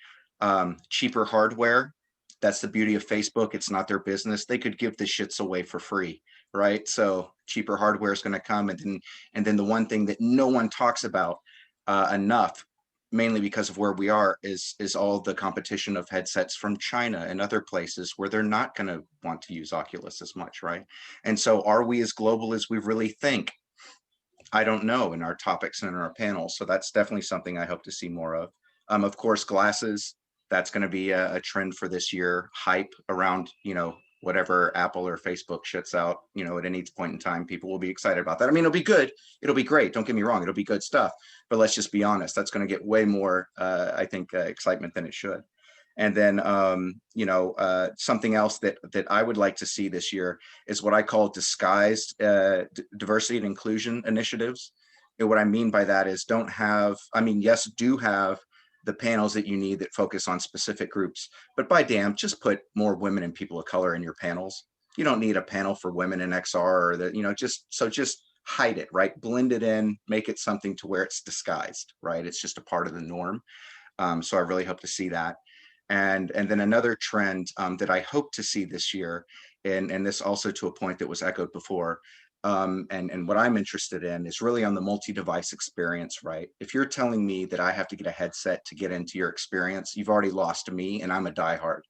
Cheaper hardware. That's the beauty of Facebook. It's not their business. They could give the shits away for free, right? So cheaper hardware is going to come. And then the one thing that no one talks about enough, mainly because of where we are, is all the competition of headsets from China and other places where they're not going to want to use Oculus as much, right? And so are we as global as we really think? I don't know, in our topics and in our panels. So that's definitely something I hope to see more of. Of course, glasses. That's going to be a trend for this year. Hype around, whatever Apple or Facebook shits out, at any point in time, people will be excited about that. I mean, it'll be good. It'll be great. Don't get me wrong. It'll be good stuff. But let's just be honest. That's going to get way more, I think, excitement than it should. And then, something else that I would like to see this year is what I call disguised diversity and inclusion initiatives. And what I mean by that is do have the panels that you need that focus on specific groups, but by damn, just put more women and people of color in your panels. You don't need a panel for women in XR or just hide it, right? Blend it in, make it something to where it's disguised, right? It's just a part of the norm. So I really hope to see that. And then another trend that I hope to see this year, and this also to a point that was echoed before, and what I'm interested in is really on the multi-device experience, right? If you're telling me that I have to get a headset to get into your experience, you've already lost to me, and I'm a diehard.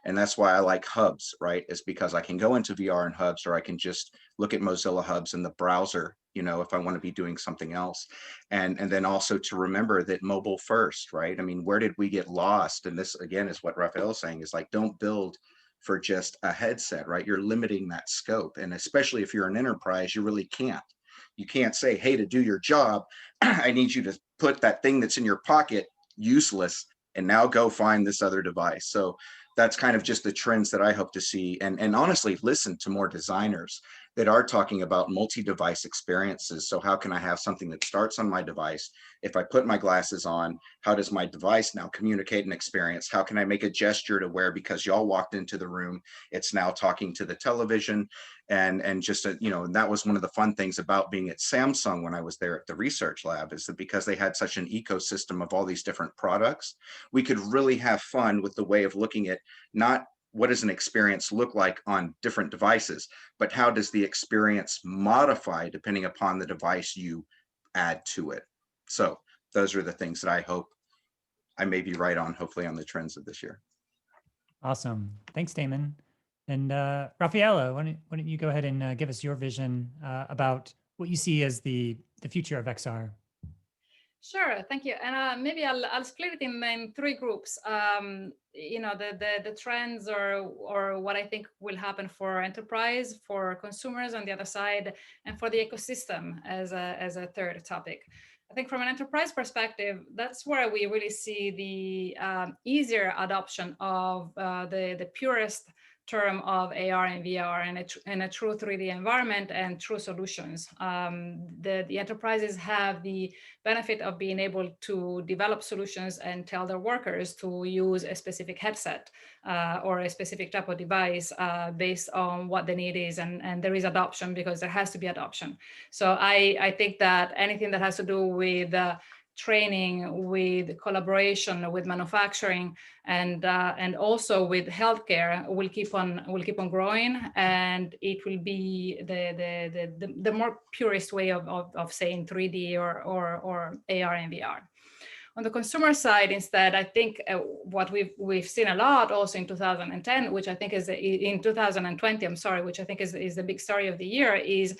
And that's why I like hubs, right? Is because I can go into VR in hubs, or I can just look at Mozilla hubs in the browser, if I want to be doing something else. And then also to remember that mobile first, right? I mean, where did we get lost? And this again is what Rafael is saying, is like, don't build for just a headset, right? You're limiting that scope. And especially if you're an enterprise, you really can't. You can't say, hey, to do your job, I need you to put that thing that's in your pocket useless and now go find this other device. So that's kind of just the trends that I hope to see. And honestly, listen to more designers that are talking about multi-device experiences. So how can I have something that starts on my device? If I put my glasses on, how does my device now communicate an experience? How can I make a gesture to where, because y'all walked into the room, it's now talking to the television? And just, that was one of the fun things about being at Samsung when I was there at the research lab, is that because they had such an ecosystem of all these different products, we could really have fun with the way of looking at not what does an experience look like on different devices, but how does the experience modify depending upon the device you add to it? So those are the things that I hope I may be right on, hopefully, on the trends of this year. Awesome. Thanks, Damon. And Rafaela, why don't you go ahead and give us your vision about what you see as the future of XR? Sure, thank you. And maybe I'll split it in three groups. The trends or what I think will happen for enterprise, for consumers on the other side, and for the ecosystem as a third topic. I think from an enterprise perspective, that's where we really see the easier adoption of the purest term of AR and VR and a true 3D environment and true solutions. The enterprises have the benefit of being able to develop solutions and tell their workers to use a specific headset or a specific type of device based on what the need is. And there is adoption because there has to be adoption. So I think that anything that has to do with training, with collaboration, with manufacturing, and also with healthcare will keep on growing, and it will be the more purest way of saying 3D or AR and VR. On the consumer side, instead, I think what we've seen a lot also in 2010, which I think is in 2020, I'm sorry, which I think is the big story of the year, is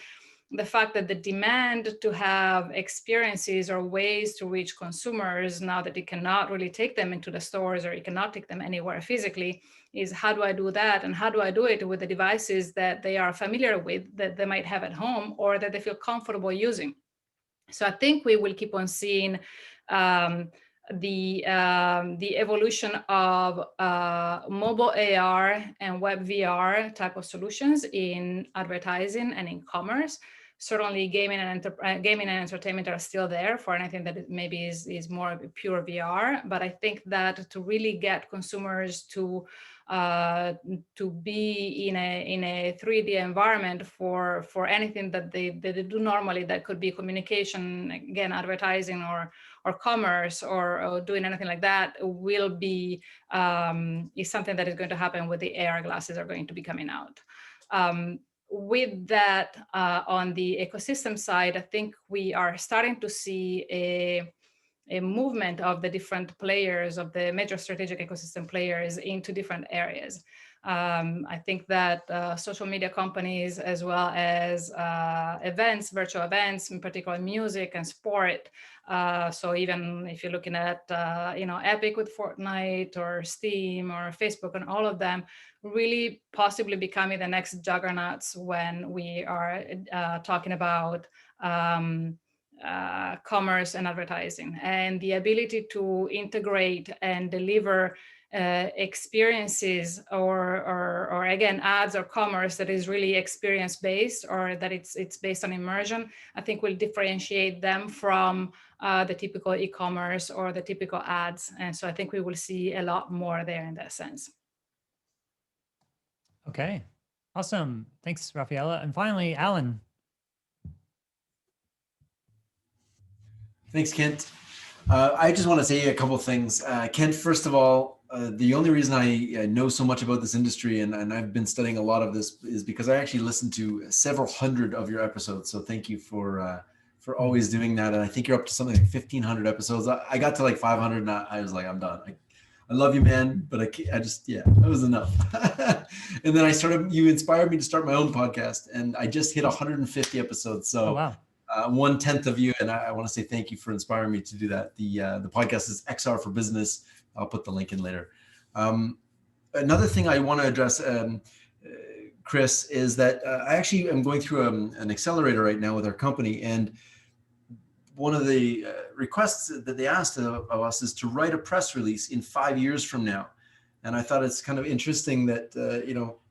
the fact that the demand to have experiences or ways to reach consumers now that it cannot really take them into the stores or it cannot take them anywhere physically is, how do I do that? And how do I do it with the devices that they are familiar with, that they might have at home or that they feel comfortable using? So I think we will keep on seeing the evolution of mobile AR and web VR type of solutions in advertising and in commerce. Certainly gaming and entertainment are still there for anything that maybe is more pure VR. But I think that to really get consumers to be in a 3D environment for anything that they do normally, that could be communication, again, advertising or commerce or doing anything like that, will be is something that is going to happen with the AR glasses are going to be coming out. With that, on the ecosystem side, I think we are starting to see a movement of the different players, of the major strategic ecosystem players, into different areas. I think that social media companies, as well as events, virtual events, in particular music and sport. So even if you're looking at, Epic with Fortnite or Steam or Facebook and all of them, really possibly becoming the next juggernauts when we are talking about commerce and advertising, and the ability to integrate and deliver experiences or again ads or commerce that is really experience based, or that it's based on immersion, I think will differentiate them from the typical e-commerce or the typical ads. And so I think we will see a lot more there in that sense. Okay, awesome. Thanks, Rafaela. And finally, Alan. Thanks, Kent. I just want to say a couple of things. Kent, first of all, the only reason I know so much about this industry and I've been studying a lot of this is because I actually listened to several hundred of your episodes. So thank you for always doing that. And I think you're up to something like 1,500 episodes. I got to like 500 and I was like, I'm done. I love you, man, but that was enough. And then you inspired me to start my own podcast, and I just hit 150 episodes. So. Oh, wow. 1/10 of you, and I want to say thank you for inspiring me to do that. The podcast is XR for Business. I'll put the link in later. Another thing I want to address, Chris, is that I actually am going through an accelerator right now with our company, and one of the requests that they asked of us is to write a press release in 5 years from now. And I thought it's kind of interesting that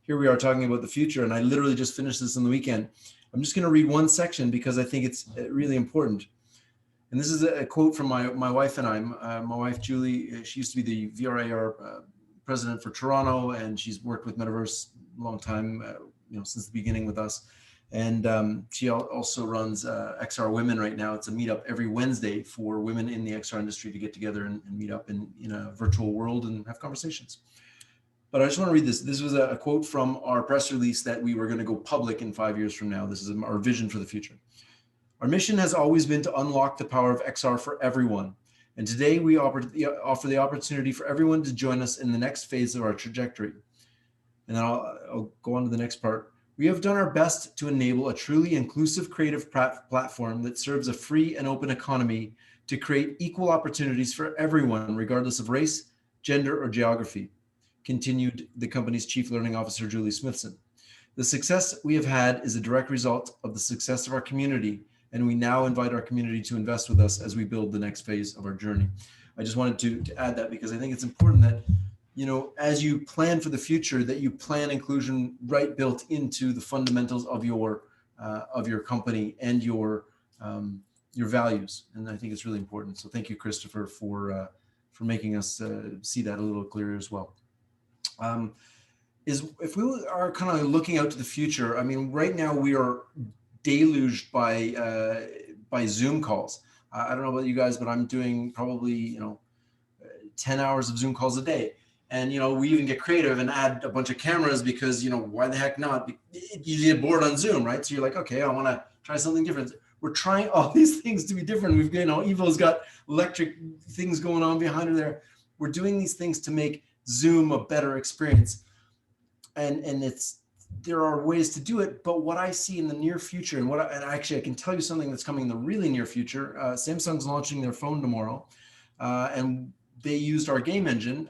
here we are talking about the future, and I literally just finished this on the weekend. I'm just going to read one section because I think it's really important. And this is a quote from my wife and I. My wife, Julie, she used to be the VRAR president for Toronto, and she's worked with Metaverse a long time, since the beginning with us. And she also runs XR Women right now. It's a meetup every Wednesday for women in the XR industry to get together and meet up in a virtual world and have conversations. But I just want to read this. This was a quote from our press release that we were going to go public in 5 years from now. This is our vision for the future. Our mission has always been to unlock the power of XR for everyone. And today we offer the opportunity for everyone to join us in the next phase of our trajectory. And then I'll go on to the next part. We have done our best to enable a truly inclusive creative platform that serves a free and open economy to create equal opportunities for everyone, regardless of race, gender, or geography, continued the company's Chief Learning Officer, Julie Smithson. The success we have had is a direct result of the success of our community, and we now invite our community to invest with us as we build the next phase of our journey. I just wanted to add that because I think it's important that, as you plan for the future, that you plan inclusion right built into the fundamentals of your company and your values. And I think it's really important. So thank you, Christopher, for making us see that a little clearer as well. If we are kind of looking out to the future, I mean, right now we are deluged by Zoom calls. I don't know about you guys, but I'm doing probably 10 hours of Zoom calls a day. And we even get creative and add a bunch of cameras because why the heck not? You get bored on Zoom, right? So you're like, okay, I want to try something different. We're trying all these things to be different. We've Evo's got electric things going on behind her there. We're doing these things to make Zoom a better experience, and there are ways to do it. But what I see in the near future, and actually I can tell you something that's coming in the really near future. Samsung's launching their phone tomorrow, and they used our game engine,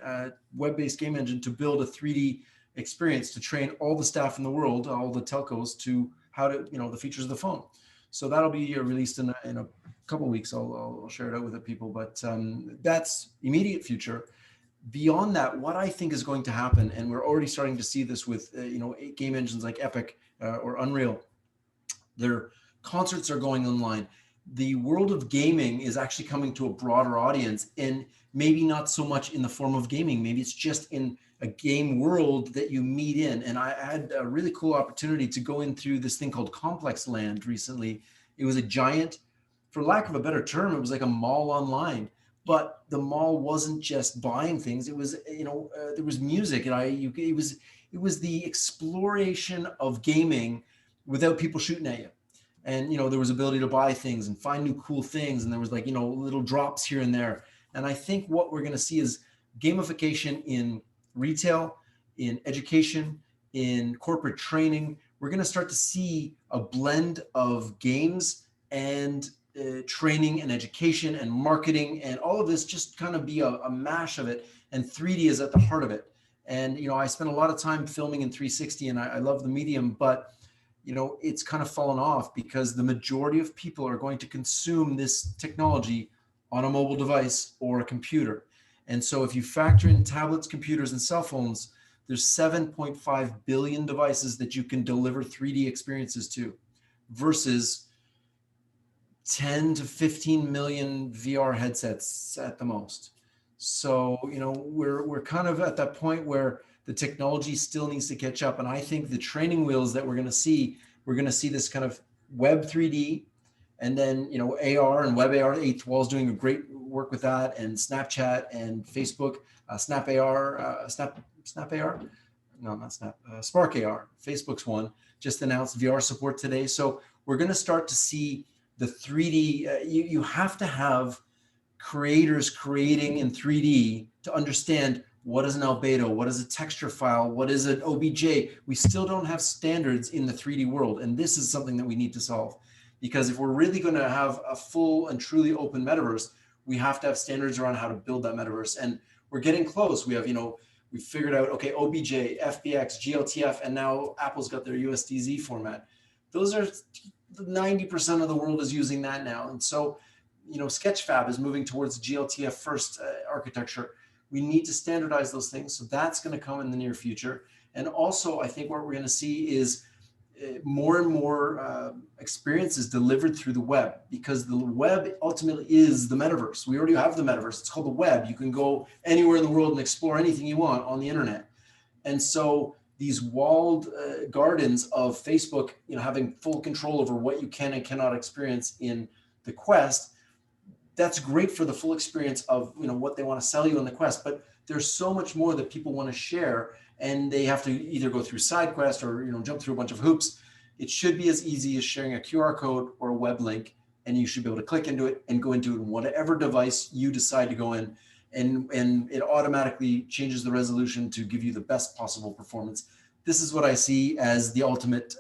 web-based game engine, to build a 3D experience to train all the staff in the world, all the telcos, to how to the features of the phone. So that'll be released in a couple of weeks. I'll share it out with the people, but that's immediate future. Beyond that, what I think is going to happen, and we're already starting to see this with game engines like Epic or Unreal, their concerts are going online. The world of gaming is actually coming to a broader audience, and maybe not so much in the form of gaming. Maybe it's just in a game world that you meet in. And I had a really cool opportunity to go in through this thing called Complex Land recently. It was a giant, for lack of a better term, it was like a mall online. But the mall wasn't just buying things. It was, there was music, and it was the exploration of gaming without people shooting at you. And there was ability to buy things and find new cool things, and there was little drops here and there. And I think what we're going to see is gamification in retail, in education, in corporate training. We're going to start to see a blend of games and training and education and marketing, and all of this just kind of be a mash of it. And 3D is at the heart of it. And, you know, I spent a lot of time filming in 360 and I love the medium, but, you know, it's kind of fallen off because the majority of people are going to consume this technology on a mobile device or a computer. And so if you factor in tablets, computers, and cell phones, there's 7.5 billion devices that you can deliver 3D experiences to, versus 10 to 15 million VR headsets at the most. So, you know, we're kind of at that point where the technology still needs to catch up. And I think the training wheels that we're going to see this kind of web 3D, and then, you know, AR and web AR. 8th Wall's doing a great work with that, and Snapchat and Facebook, Snap AR, no, not Snap, Spark AR, Facebook's one, just announced VR support today. So we're going to start to see the 3D, you have to have creators creating in 3D to understand what is an albedo, what is a texture file, what is an OBJ. We still don't have standards in the 3D world. And this is something that we need to solve. Because if we're really going to have a full and truly open metaverse, we have to have standards around how to build that metaverse. And we're getting close. We have, you know, we figured out, okay, OBJ, FBX, GLTF, and now Apple's got their USDZ format. Those are 90% of the world is using that now. And so, you know, Sketchfab is moving towards GLTF first architecture. We need to standardize those things. So that's going to come in the near future. And also, I think what we're going to see is more and more experiences delivered through the web, because the web ultimately is the metaverse. We already have the metaverse. It's called the web. You can go anywhere in the world and explore anything you want on the internet. And so these walled gardens of Facebook, you know, having full control over what you can and cannot experience in the Quest, that's great for the full experience of, you know, what they want to sell you on the Quest. But there's so much more that people want to share, and they have to either go through SideQuest or, you know, jump through a bunch of hoops. It should be as easy as sharing a QR code or a web link, and you should be able to click into it and go into it in whatever device you decide to go in, and it automatically changes the resolution to give you the best possible performance. This is what I see as the ultimate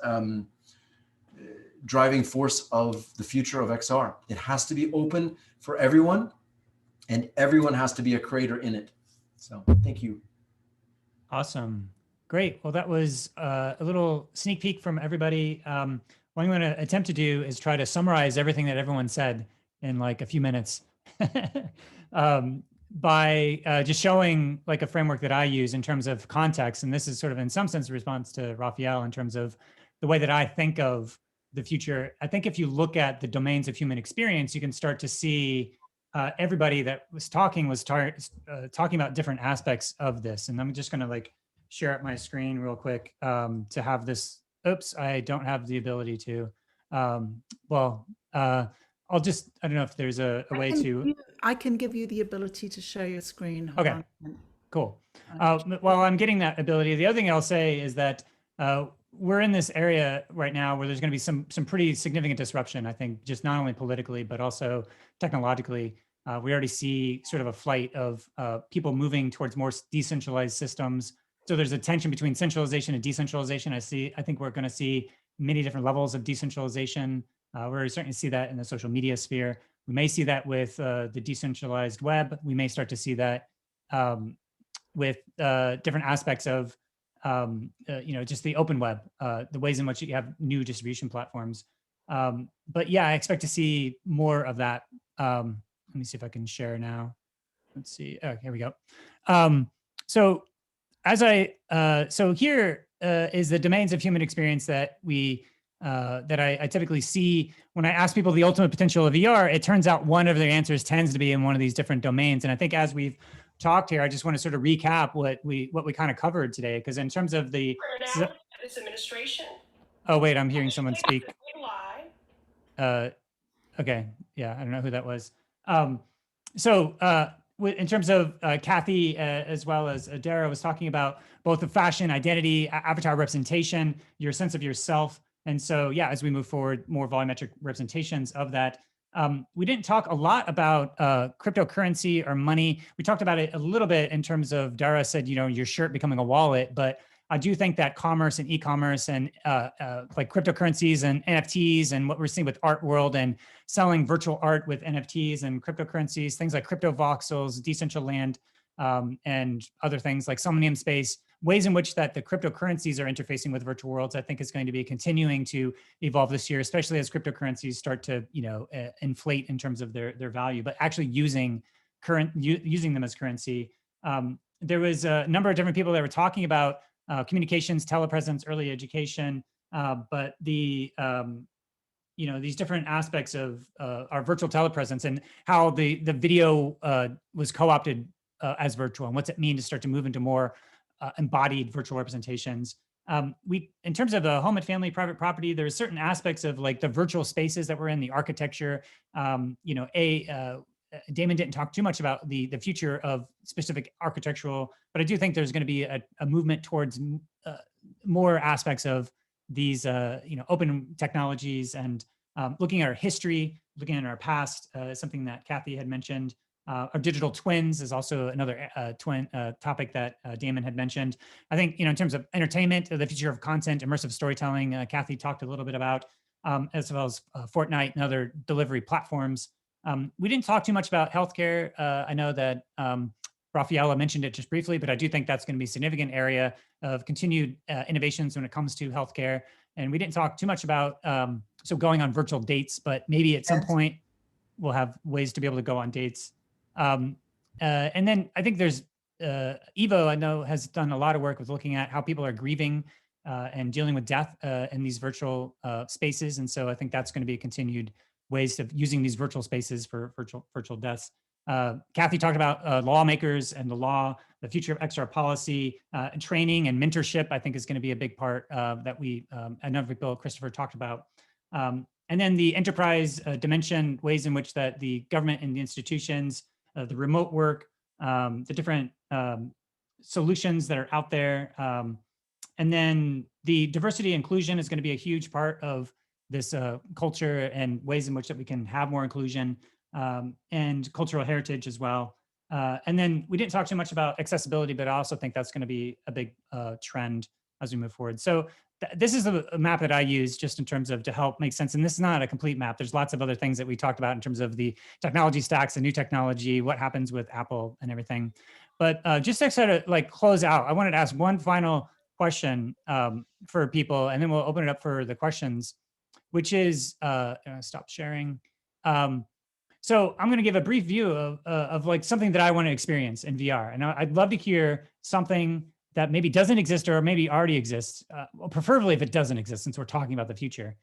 driving force of the future of XR. It has to be open for everyone, and everyone has to be a creator in it. So thank you. Awesome. Great. Well, that was a little sneak peek from everybody. What I'm going to attempt to do is try to summarize everything that everyone said in like a few minutes by just showing like a framework that I use in terms of context. And this is sort of in some sense a response to Rafael in terms of the way that I think of the future. I think if you look at the domains of human experience, you can start to see everybody that was talking about different aspects of this. And I'm just going to like share up my screen real quick to have this. Oops, I don't have the ability to. I'll just, I don't know if there's a way to. I can give you the ability to share your screen. Hold on. Cool. While I'm getting that ability, the other thing I'll say is that we're in this area right now where there's going to be some pretty significant disruption, I think, just not only politically, but also technologically. We already see sort of a flight of people moving towards more decentralized systems. So there's a tension between centralization and decentralization. I think we're going to see many different levels of decentralization. We're starting to see that in the social media sphere. We may see that with the decentralized web. We may start to see that with different aspects of just the open web, the ways in which you have new distribution platforms. But yeah, I expect to see more of that. Let me see if I can share now. Let's see. Oh, here we go. So here is the domains of human experience that I typically see when I ask people the ultimate potential of VR. It turns out one of their answers tends to be in one of these different domains. And I think as we've talked here, I just want to sort of recap what we kind of covered today, because in terms of the this administration. Oh wait, I'm hearing someone speak. Okay, yeah, I don't know who that was. In terms of Kathy, as well as Dara was talking about both the fashion, identity, avatar representation, your sense of yourself. And so, yeah, as we move forward, more volumetric representations of that. We didn't talk a lot about cryptocurrency or money. We talked about it a little bit in terms of Dara said, you know, your shirt becoming a wallet, but I do think that commerce and e-commerce and like cryptocurrencies and NFTs and what we're seeing with art world and selling virtual art with NFTs and cryptocurrencies, things like crypto voxels, Decentraland, and other things like Somnium Space, ways in which that the cryptocurrencies are interfacing with virtual worlds, I think is going to be continuing to evolve this year, especially as cryptocurrencies start to, you know, inflate in terms of their value, but actually using them as currency. There was a number of different people that were talking about communications, telepresence, early education, but the you know, these different aspects of our virtual telepresence and how the video was co-opted as virtual, and what's it mean to start to move into more embodied virtual representations. In terms of the home and family private property, there's certain aspects of like the virtual spaces that we're in, the architecture. You know, Damon didn't talk too much about the future of specific architectural, but I do think there's going to be a movement towards more aspects of these, you know, open technologies and looking at our history, looking at our past, something that Kathy had mentioned. Our digital twins is also another topic that Damon had mentioned. I think, you know, in terms of entertainment, the future of content, immersive storytelling, Kathy talked a little bit about, as well as Fortnite and other delivery platforms. We didn't talk too much about healthcare. I know that Rafaela mentioned it just briefly, but I do think that's going to be a significant area of continued innovations when it comes to healthcare. And we didn't talk too much about so going on virtual dates, but maybe at some point we'll have ways to be able to go on dates. And then I think there's Evo, I know, has done a lot of work with looking at how people are grieving and dealing with death in these virtual spaces. And so I think that's going to be continued ways of using these virtual spaces for virtual deaths. Kathy talked about lawmakers and the law, the future of XR policy, training and mentorship, I think is going to be a big part that another Bill Christopher talked about. And then the enterprise dimension, ways in which that the government and the institutions, the remote work, the different solutions that are out there. And then the diversity inclusion is going to be a huge part of this culture and ways in which that we can have more inclusion and cultural heritage as well. And then we didn't talk too much about accessibility, but I also think that's going to be a big trend as we move forward. So this is a map that I use just in terms of to help make sense. And this is not a complete map. There's lots of other things that we talked about in terms of the technology stacks, the new technology, what happens with Apple and everything. But just to sort of like close out, I wanted to ask one final question for people, and then we'll open it up for the questions, which is, stop sharing. So I'm going to give a brief view of like something that I want to experience in VR. And I'd love to hear something that maybe doesn't exist or maybe already exists, well, preferably if it doesn't exist, since we're talking about the future.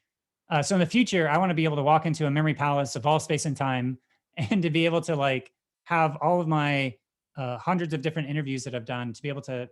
So in the future, I want to be able to walk into a memory palace of all space and time and to be able to like have all of my hundreds of different interviews that I've done to be able to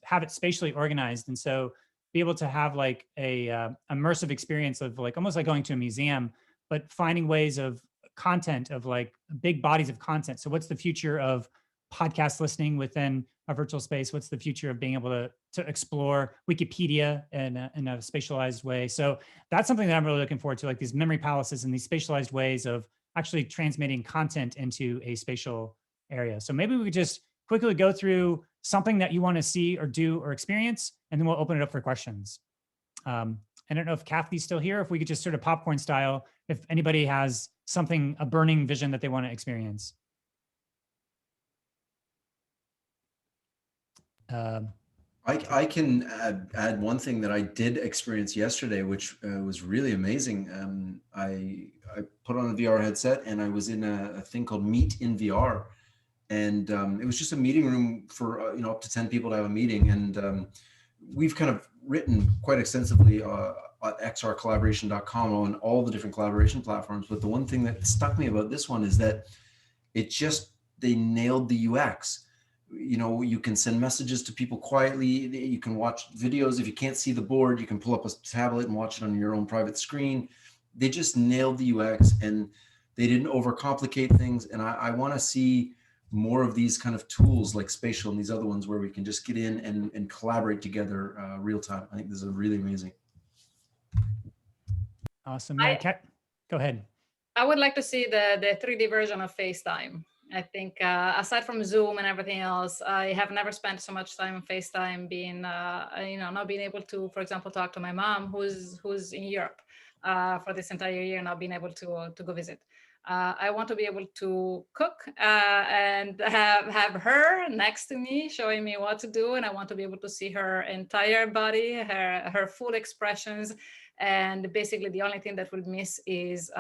have it spatially organized. And so be able to have like a immersive experience of like, almost like going to a museum, but finding ways of content of like big bodies of content. So what's the future of podcast listening within a virtual space? What's the future of being able to explore Wikipedia in a spatialized way? So that's something that I'm really looking forward to, like these memory palaces and these spatialized ways of actually transmitting content into a spatial area. So maybe we could just quickly go through something that you want to see or do or experience, and then we'll open it up for questions. I don't know if Kathy's still here, if we could just sort of popcorn style, if anybody has something, a burning vision that they want to experience. I can add one thing that I did experience yesterday, which was really amazing. I put on a VR headset and I was in a thing called Meet in VR. And it was just a meeting room for up to 10 people to have a meeting. And we've kind of written quite extensively at xrcollaboration.com on all the different collaboration platforms. But the one thing that stuck me about this one is that they nailed the UX. You can send messages to people quietly. You can watch videos. If you can't see the board, you can pull up a tablet and watch it on your own private screen. They just nailed the UX and they didn't overcomplicate things. And I want to see more of these kind of tools like Spatial and these other ones where we can just get in and collaborate together real time. I think this is really amazing. Awesome. Go ahead. I would like to see the 3D version of FaceTime. I think aside from Zoom and everything else, I have never spent so much time on FaceTime being, not being able to, for example, talk to my mom who's in Europe for this entire year, not being able to go visit. I want to be able to cook and have her next to me, showing me what to do. And I want to be able to see her entire body, her full expressions. And basically the only thing that will miss is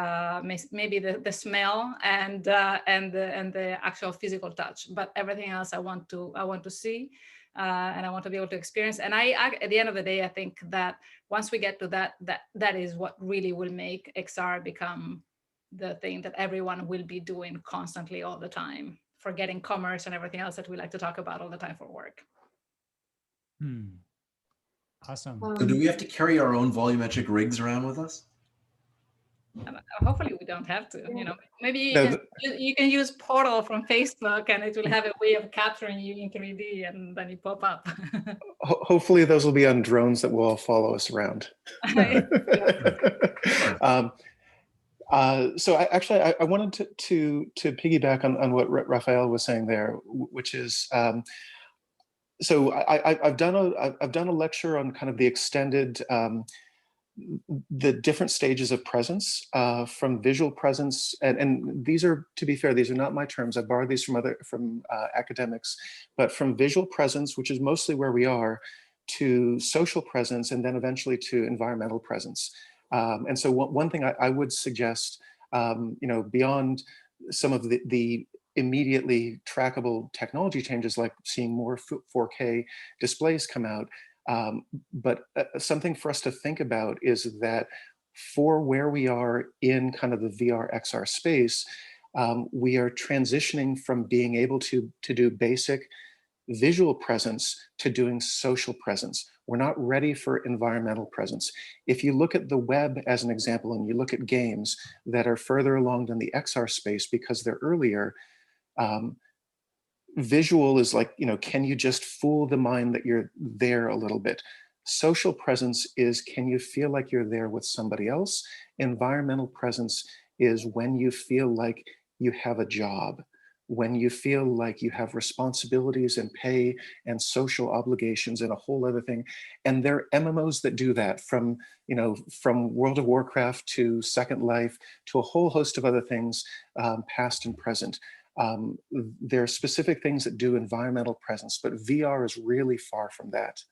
maybe the smell and the actual physical touch, but everything else I want to see and I want to be able to experience. And I at the end of the day, I think that once we get to that is what really will make XR become the thing that everyone will be doing constantly all the time, forgetting commerce and everything else that we like to talk about all the time for work. Awesome. So do we have to carry our own volumetric rigs around with us? Hopefully we don't have to, maybe you can use Portal from Facebook and it will have a way of capturing you in 3D and then you pop up. Hopefully those will be on drones that will all follow us around. So I wanted to piggyback on what Rafael was saying there, which is, so I've done a lecture on kind of the extended, the different stages of presence, from visual presence, and these are, to be fair, these are not my terms. I borrowed these from academics, but from visual presence, which is mostly where we are, to social presence, and then eventually to environmental presence. And so one thing I would suggest, beyond some of the immediately trackable technology changes, like seeing more 4K displays come out, but something for us to think about is that for where we are in kind of the VR XR space, we are transitioning from being able to do basic visual presence to doing social presence. We're not ready for environmental presence. If you look at the web as an example, and you look at games that are further along than the XR space because they're earlier, visual is like, can you just fool the mind that you're there a little bit? Social presence is, can you feel like you're there with somebody else? Environmental presence is when you feel like you have a job, when you feel like you have responsibilities and pay and social obligations and a whole other thing. And there are MMOs that do that, from World of Warcraft to Second Life to a whole host of other things, past and present. There are specific things that do environmental presence, but VR is really far from that.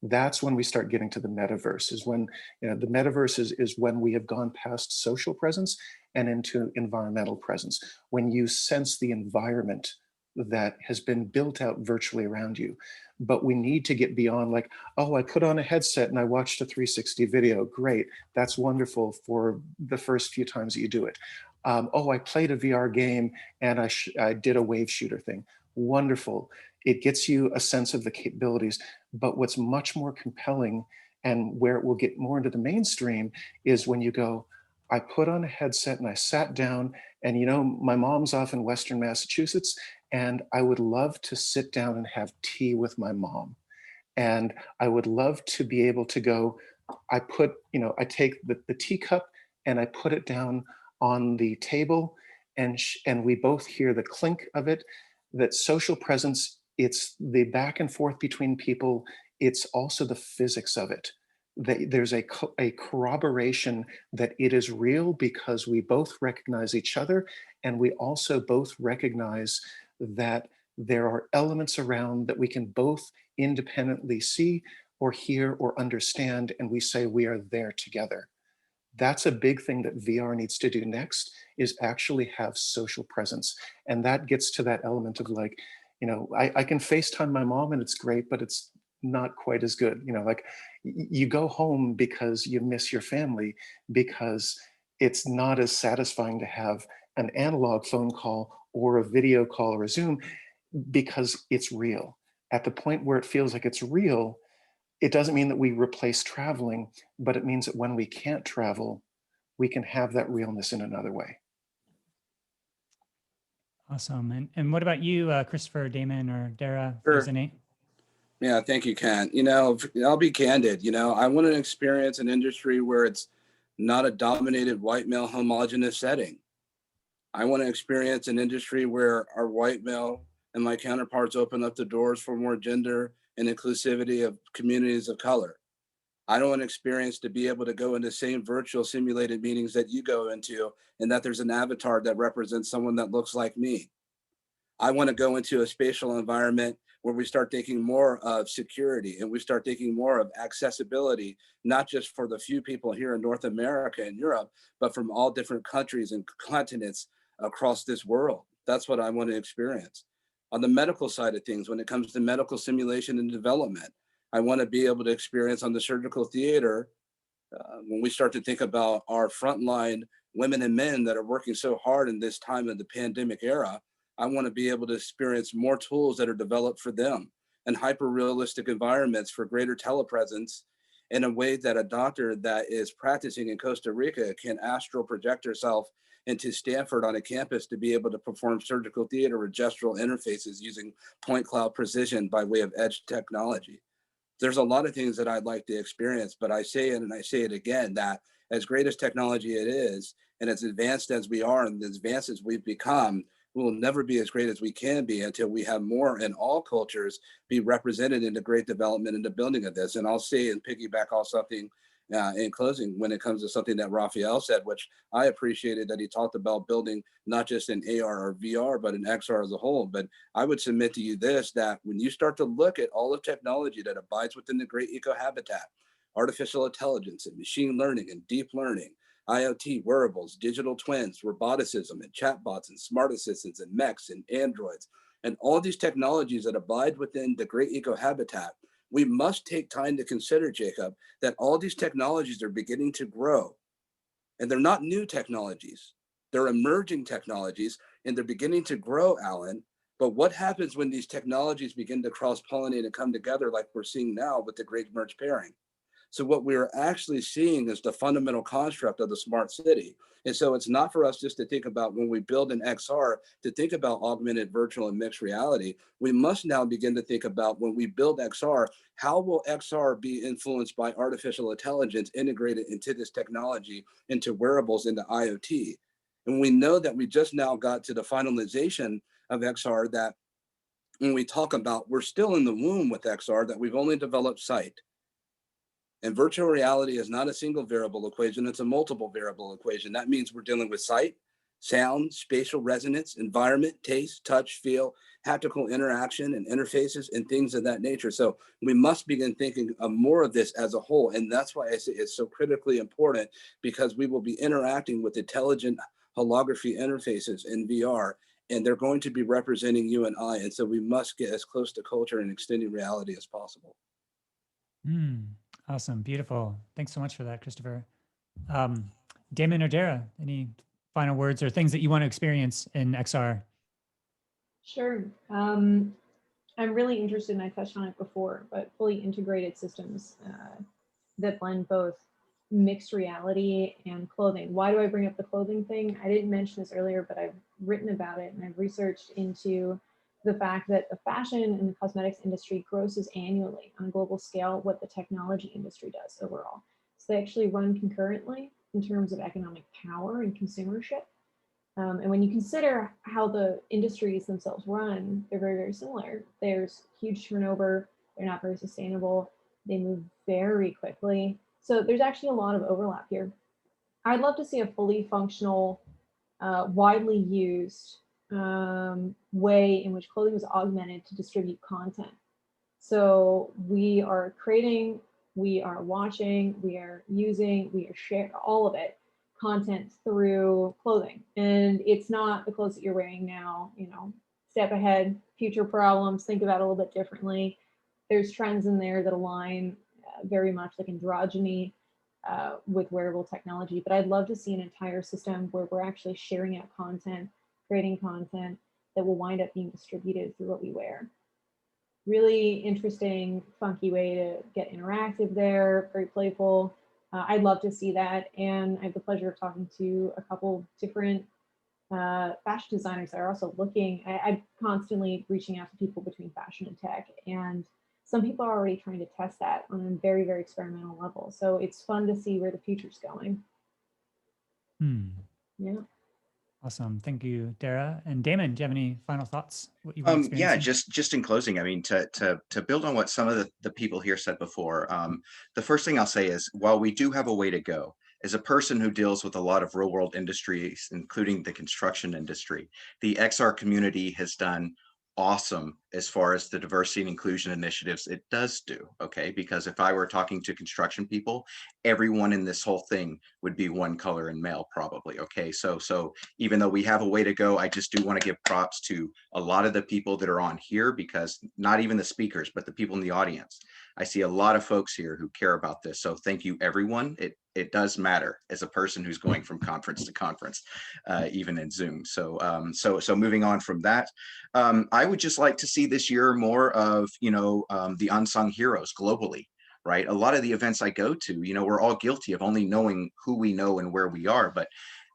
That's when we start getting to the metaverse, is when, the metaverse is when we have gone past social presence and into environmental presence, when you sense the environment that has been built out virtually around you. But we need to get beyond like, oh, I put on a headset and I watched a 360 video. Great, that's wonderful for the first few times that you do it. Oh, I played a VR game and I did a wave shooter thing. Wonderful. It gets you a sense of the capabilities. But what's much more compelling, and where it will get more into the mainstream, is when you go, I put on a headset and I sat down, and my mom's off in Western Massachusetts, and I would love to sit down and have tea with my mom. And I would love to be able to go, I take the teacup and I put it down on the table, and we both hear the clink of it. That social presence, it's the back and forth between people. It's also the physics of it. There's a corroboration that it is real because we both recognize each other, and we also both recognize that there are elements around that we can both independently see or hear or understand, and we say we are there together. That's a big thing that VR needs to do next, is actually have social presence. And that gets to that element of like, I can FaceTime my mom and it's great, but it's not quite as good. Like you go home because you miss your family, because it's not as satisfying to have an analog phone call or a video call or a Zoom, because it's real. At the point where it feels like it's real, it doesn't mean that we replace traveling, but it means that when we can't travel, we can have that realness in another way. Awesome. And what about you, Christopher, Damon, or Dara? Sure. Resonate? Yeah, thank you, Ken. I'll be candid. I want to experience an industry where it's not a dominated white male homogenous setting. I want to experience an industry where our white male and my counterparts open up the doors for more gender and inclusivity of communities of color. I don't want to experience to be able to go into the same virtual simulated meetings that you go into and that there's an avatar that represents someone that looks like me. I want to go into a spatial environment where we start thinking more of security and we start thinking more of accessibility, not just for the few people here in North America and Europe, but from all different countries and continents across this world. That's what I want to experience. On the medical side of things, when it comes to medical simulation and development, I want to be able to experience on the surgical theater when we start to think about our frontline women and men that are working so hard in this time of the pandemic era. I want to be able to experience more tools that are developed for them and hyper realistic environments for greater telepresence in a way that a doctor that is practicing in Costa Rica can astral project herself into Stanford on a campus to be able to perform surgical theater with gestural interfaces using point cloud precision by way of edge technology. There's a lot of things that I'd like to experience, but I say it and I say it again, that as great as technology it is, and as advanced as we are and as advanced as we've become, we will never be as great as we can be until we have more in all cultures be represented in the great development and the building of this. And I'll say and piggyback off something in closing when it comes to something that Rafael said, which I appreciated that he talked about building not just in AR or VR, but in XR as a whole. But I would submit to you this, that when you start to look at all the technology that abides within the great eco-habitat, artificial intelligence and machine learning and deep learning, IoT, wearables, digital twins, roboticism, and chatbots, and smart assistants, and mechs, and androids, and all these technologies that abide within the great eco-habitat, we must take time to consider, Jacob, that all these technologies are beginning to grow. And they're not new technologies. They're emerging technologies, and they're beginning to grow, Alan. But what happens when these technologies begin to cross-pollinate and come together like we're seeing now with the great merge pairing? So what we're actually seeing is the fundamental construct of the smart city. And so it's not for us just to think about when we build an XR to think about augmented, virtual, and mixed reality. We must now begin to think about when we build XR, how will XR be influenced by artificial intelligence integrated into this technology, into wearables, into IoT? And we know that we just now got to the finalization of XR, that when we talk about, we're still in the womb with XR, that we've only developed sight. And virtual reality is not a single variable equation, it's a multiple variable equation. That means we're dealing with sight, sound, spatial resonance, environment, taste, touch, feel, haptical interaction, and interfaces, and things of that nature. So we must begin thinking of more of this as a whole. And that's why I say it's so critically important, because we will be interacting with intelligent holography interfaces in VR, and they're going to be representing you and I. And so we must get as close to culture and extended reality as possible. Awesome. Beautiful. Thanks so much for that, Christopher. Damon or Dara, any final words or things that you want to experience in XR? Sure. I'm really interested, and I touched on it before, but fully integrated systems that blend both mixed reality and clothing. Why do I bring up the clothing thing? I didn't mention this earlier, but I've written about it and I've researched into the fact that the fashion and the cosmetics industry grosses annually on a global scale what the technology industry does overall. So they actually run concurrently in terms of economic power and consumership. And when you consider how the industries themselves run, they're very, very similar. There's huge turnover, they're not very sustainable, they move very quickly. So there's actually a lot of overlap here. I'd love to see a fully functional, widely used way in which clothing is augmented to distribute content. So we are creating, we are watching, we are using, we are sharing, all of it, content through clothing. And it's not the clothes that you're wearing now, you know, step ahead, future problems, think about it a little bit differently. There's trends in there that align very much like androgyny with wearable technology, but I'd love to see an entire system where we're actually sharing out content, creating content that will wind up being distributed through what we wear. Really interesting, funky way to get interactive there, very playful. I'd love to see that. And I have the pleasure of talking to a couple different fashion designers that are also looking. I'm constantly reaching out to people between fashion and tech, and some people are already trying to test that on a very, very experimental level. So it's fun to see where the future's going. Yeah. Awesome. Thank you, Dara. And Damon, do you have any final thoughts? What you've been Yeah, experiencing? just in closing, I mean, to build on what some of the people here said before, the first thing I'll say is, while we do have a way to go, as a person who deals with a lot of real world industries, including the construction industry, the XR community has done awesome as far as the diversity and inclusion initiatives it does do. Okay, because if I were talking to construction people, everyone in this whole thing would be one color and male probably. Okay, so even though we have a way to go, I just do want to give props to a lot of the people that are on here, because not even the speakers, but the people in the audience. I see a lot of folks here who care about this. So thank you, everyone. It does matter as a person who's going from conference to conference, even in Zoom. So moving on from that, I would just like to see this year more of, the unsung heroes globally. Right. A lot of the events I go to, we're all guilty of only knowing who we know and where we are. But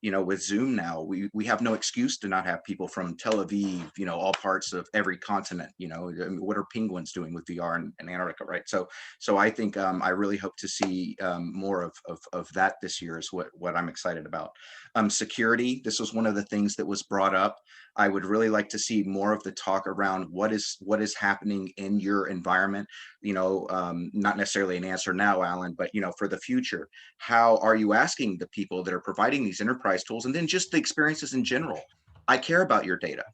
with Zoom now, we have no excuse to not have people from Tel Aviv, all parts of every continent. I mean, what are penguins doing with VR in Antarctica, right? So I think I really hope to see more of that this year is what I'm excited about. Security, this was one of the things that was brought up. I would really like to see more of the talk around what is happening in your environment. Not necessarily an answer now, Alan, but for the future, how are you asking the people that are providing these enterprise tools, and then just the experiences in general? I care about your data.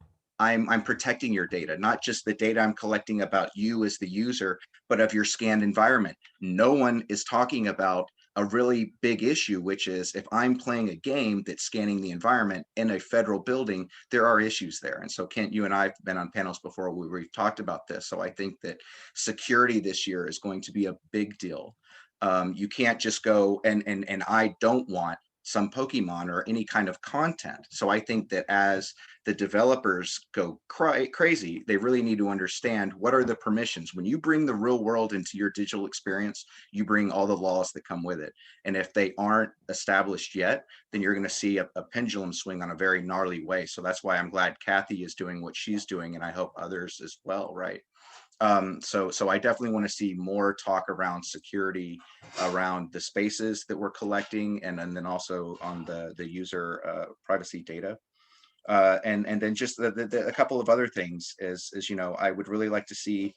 I'm protecting your data, not just the data I'm collecting about you as the user, but of your scanned environment. No one is talking about a really big issue, which is if I'm playing a game that's scanning the environment in a federal building, there are issues there. And so Kent, you and I have been on panels before where we've talked about this. So I think that security this year is going to be a big deal. You can't just go and I don't want some Pokemon or any kind of content. So I think that as the developers go crazy, they really need to understand what are the permissions. When you bring the real world into your digital experience, you bring all the laws that come with it. And if they aren't established yet, then you're going to see a pendulum swing on a very gnarly way. So that's why I'm glad Kathy is doing what she's doing, and I hope others as well, right? So I definitely want to see more talk around security, around the spaces that we're collecting, and then also on the user privacy data. And then just a couple of other things is I would really like to see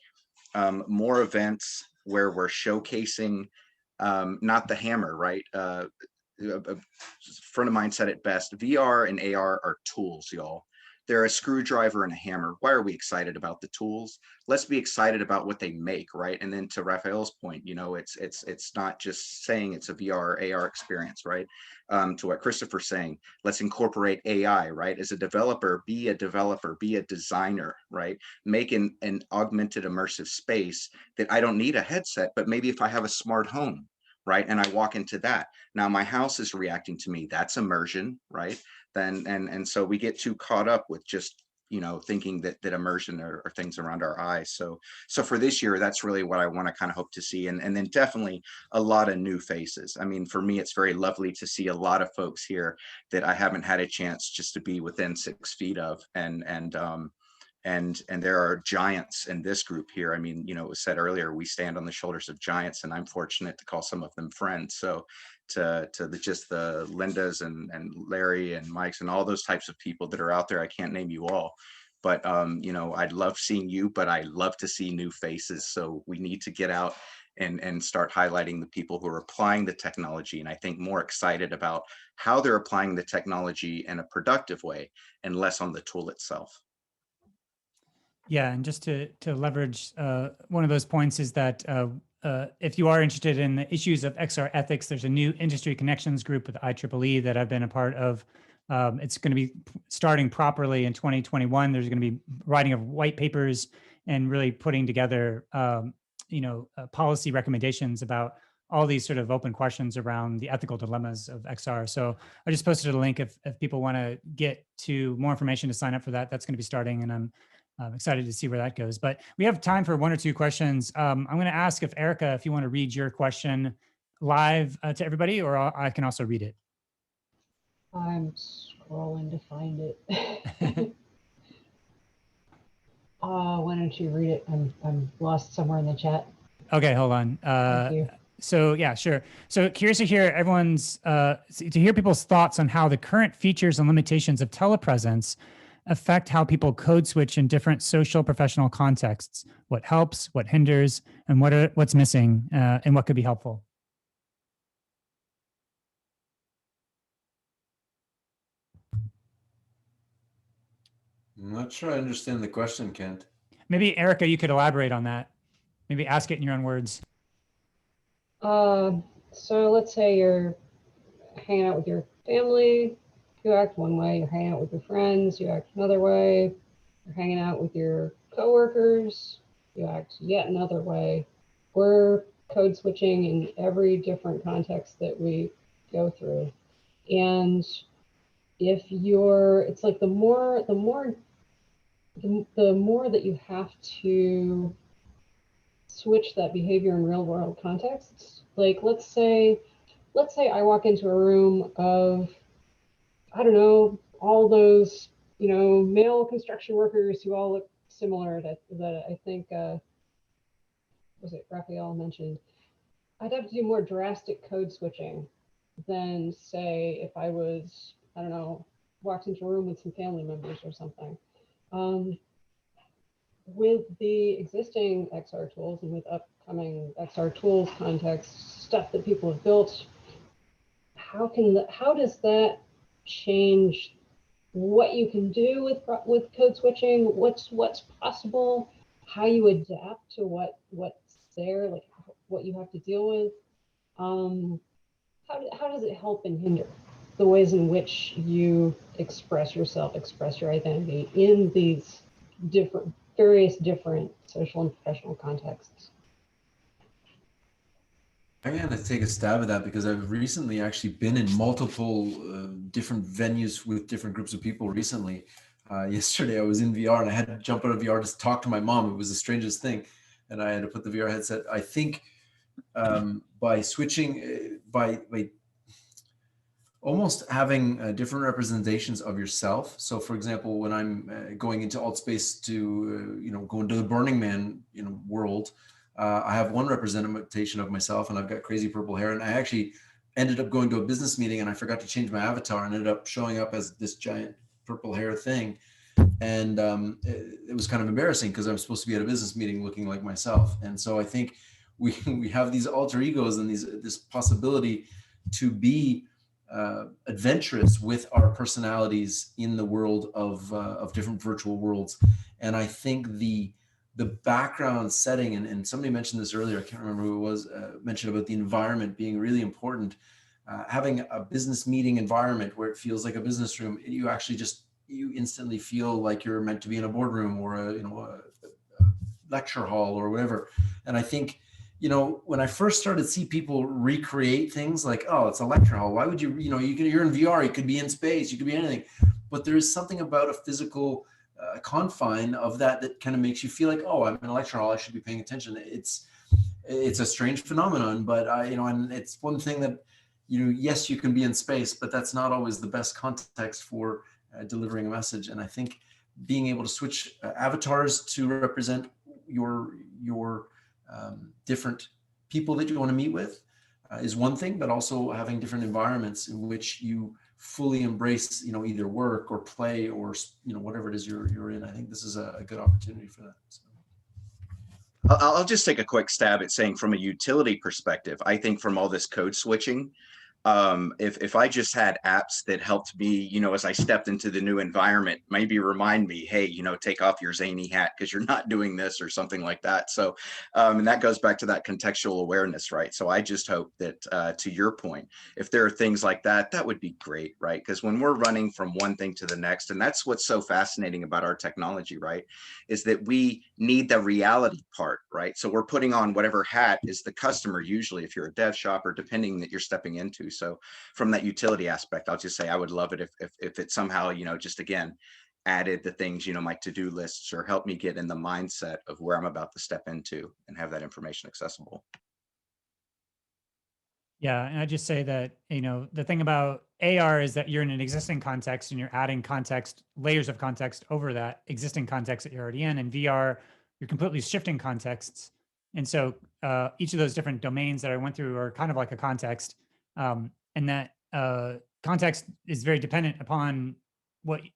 more events where we're showcasing not the hammer, right? A friend of mine said it best: VR and AR are tools, y'all. They're a screwdriver and a hammer. Why are we excited about the tools? Let's be excited about what they make, right? And then to Rafael's point, it's not just saying it's a VR or AR experience, right? To what Christopher's saying, let's incorporate AI, right? As a developer, be a designer, right? Make an augmented immersive space that I don't need a headset, but maybe if I have a smart home, right? And I walk into that. Now my house is reacting to me. That's immersion, right? Then and so we get too caught up with just thinking that immersion are things around our eyes. So for this year, that's really what I want to kind of hope to see. And then definitely a lot of new faces. I mean, for me, it's very lovely to see a lot of folks here that I haven't had a chance just to be within 6 feet of. And there are giants in this group here. I mean, it was said earlier, we stand on the shoulders of giants, and I'm fortunate to call some of them friends. So to just the Lindas and Larry and Mike's and all those types of people that are out there, I can't name you all, but I'd love seeing you, but I love to see new faces. So we need to get out and start highlighting the people who are applying the technology, and I think more excited about how they're applying the technology in a productive way and less on the tool itself. Yeah, and just to leverage one of those points is that if you are interested in the issues of XR ethics, there's a new industry connections group with IEEE that I've been a part of. It's going to be starting properly in 2021. There's going to be writing of white papers and really putting together, policy recommendations about all these sort of open questions around the ethical dilemmas of XR. So I just posted a link if people want to get to more information to sign up for that. That's going to be starting, and I'm excited to see where that goes. But we have time for 1 or 2 questions. I'm going to ask if Erica, if you want to read your question live to everybody, or I can also read it. I'm scrolling to find it. Why don't you read it? I'm lost somewhere in the chat. Okay, hold on. Thank you. So yeah, sure. So curious to hear to hear people's thoughts on how the current features and limitations of telepresence affect how people code switch in different social professional contexts. What helps, what hinders, and what's missing, and what could be helpful. I'm not sure I understand the question, Kent. Maybe Erica, you could elaborate on that. Maybe ask it in your own words. So let's say you're hanging out with your family, you act one way. You're hanging out with your friends, you act another way. You're hanging out with your coworkers, you act yet another way. We're code switching in every different context that we go through. And if you're, it's like the more that you have to switch that behavior in real world contexts. Like let's say I walk into a room of, I don't know, all those, male construction workers who all look similar that I think, was it Rafael mentioned? I'd have to do more drastic code switching than say if I was, I don't know, walked into a room with some family members or something. With the existing XR tools and with upcoming XR tools context stuff that people have built, how does that change what you can do with code switching? What's possible? How you adapt to what's there, like what you have to deal with? How does it help and hinder the ways in which you express yourself, express your identity in these various different social and professional contexts? I'm going to take a stab at that because I've recently actually been in multiple different venues with different groups of people recently. Yesterday I was in VR and I had to jump out of VR to talk to my mom. It was the strangest thing. And I had to put the VR headset. I think by switching, by almost having different representations of yourself. So for example, when I'm going into alt space to, go into the Burning Man, world, I have one representation of myself and I've got crazy purple hair. And I actually ended up going to a business meeting and I forgot to change my avatar and ended up showing up as this giant purple hair thing. And it was kind of embarrassing because I'm supposed to be at a business meeting looking like myself. And so I think we have these alter egos and this possibility to be adventurous with our personalities in the world of different virtual worlds. And I think the background setting, and somebody mentioned this earlier, I can't remember who it was, mentioned about the environment being really important. Having a business meeting environment where it feels like a business room, you instantly feel like you're meant to be in a boardroom or a lecture hall or whatever. And I think, when I first started to see people recreate things like, oh, it's a lecture hall. Why would you're in VR, you could be in space, you could be anything. But there is something about a physical confine of that kind of makes you feel like, oh, I'm in a lecture hall, I should be paying attention. It's a strange phenomenon, but and it's one thing that, yes, you can be in space, but that's not always the best context for delivering a message. And I think being able to switch avatars to represent your different people that you want to meet with is one thing, but also having different environments in which you fully embrace, either work or play or, whatever it is you're in. I think this is a good opportunity for that. So. I'll just take a quick stab at saying from a utility perspective, I think from all this code switching, if I just had apps that helped me, as I stepped into the new environment, maybe remind me, hey, take off your zany hat because you're not doing this or something like that. So, and that goes back to that contextual awareness, right? So I just hope that, to your point, if there are things like that, that would be great, right? Because when we're running from one thing to the next, and that's what's so fascinating about our technology, right? Is that we need the reality part, right? So we're putting on whatever hat is the customer, usually if you're a dev shop or depending that you're stepping into. So from that utility aspect, I'll just say I would love it if it somehow, just again, added the things, my to-do lists or help me get in the mindset of where I'm about to step into and have that information accessible. Yeah, and I just say that, the thing about AR is that you're in an existing context and you're adding context, layers of context over that existing context that you're already in. And VR, you're completely shifting contexts And so each of those different domains that I went through are kind of like a context. And that context is very dependent upon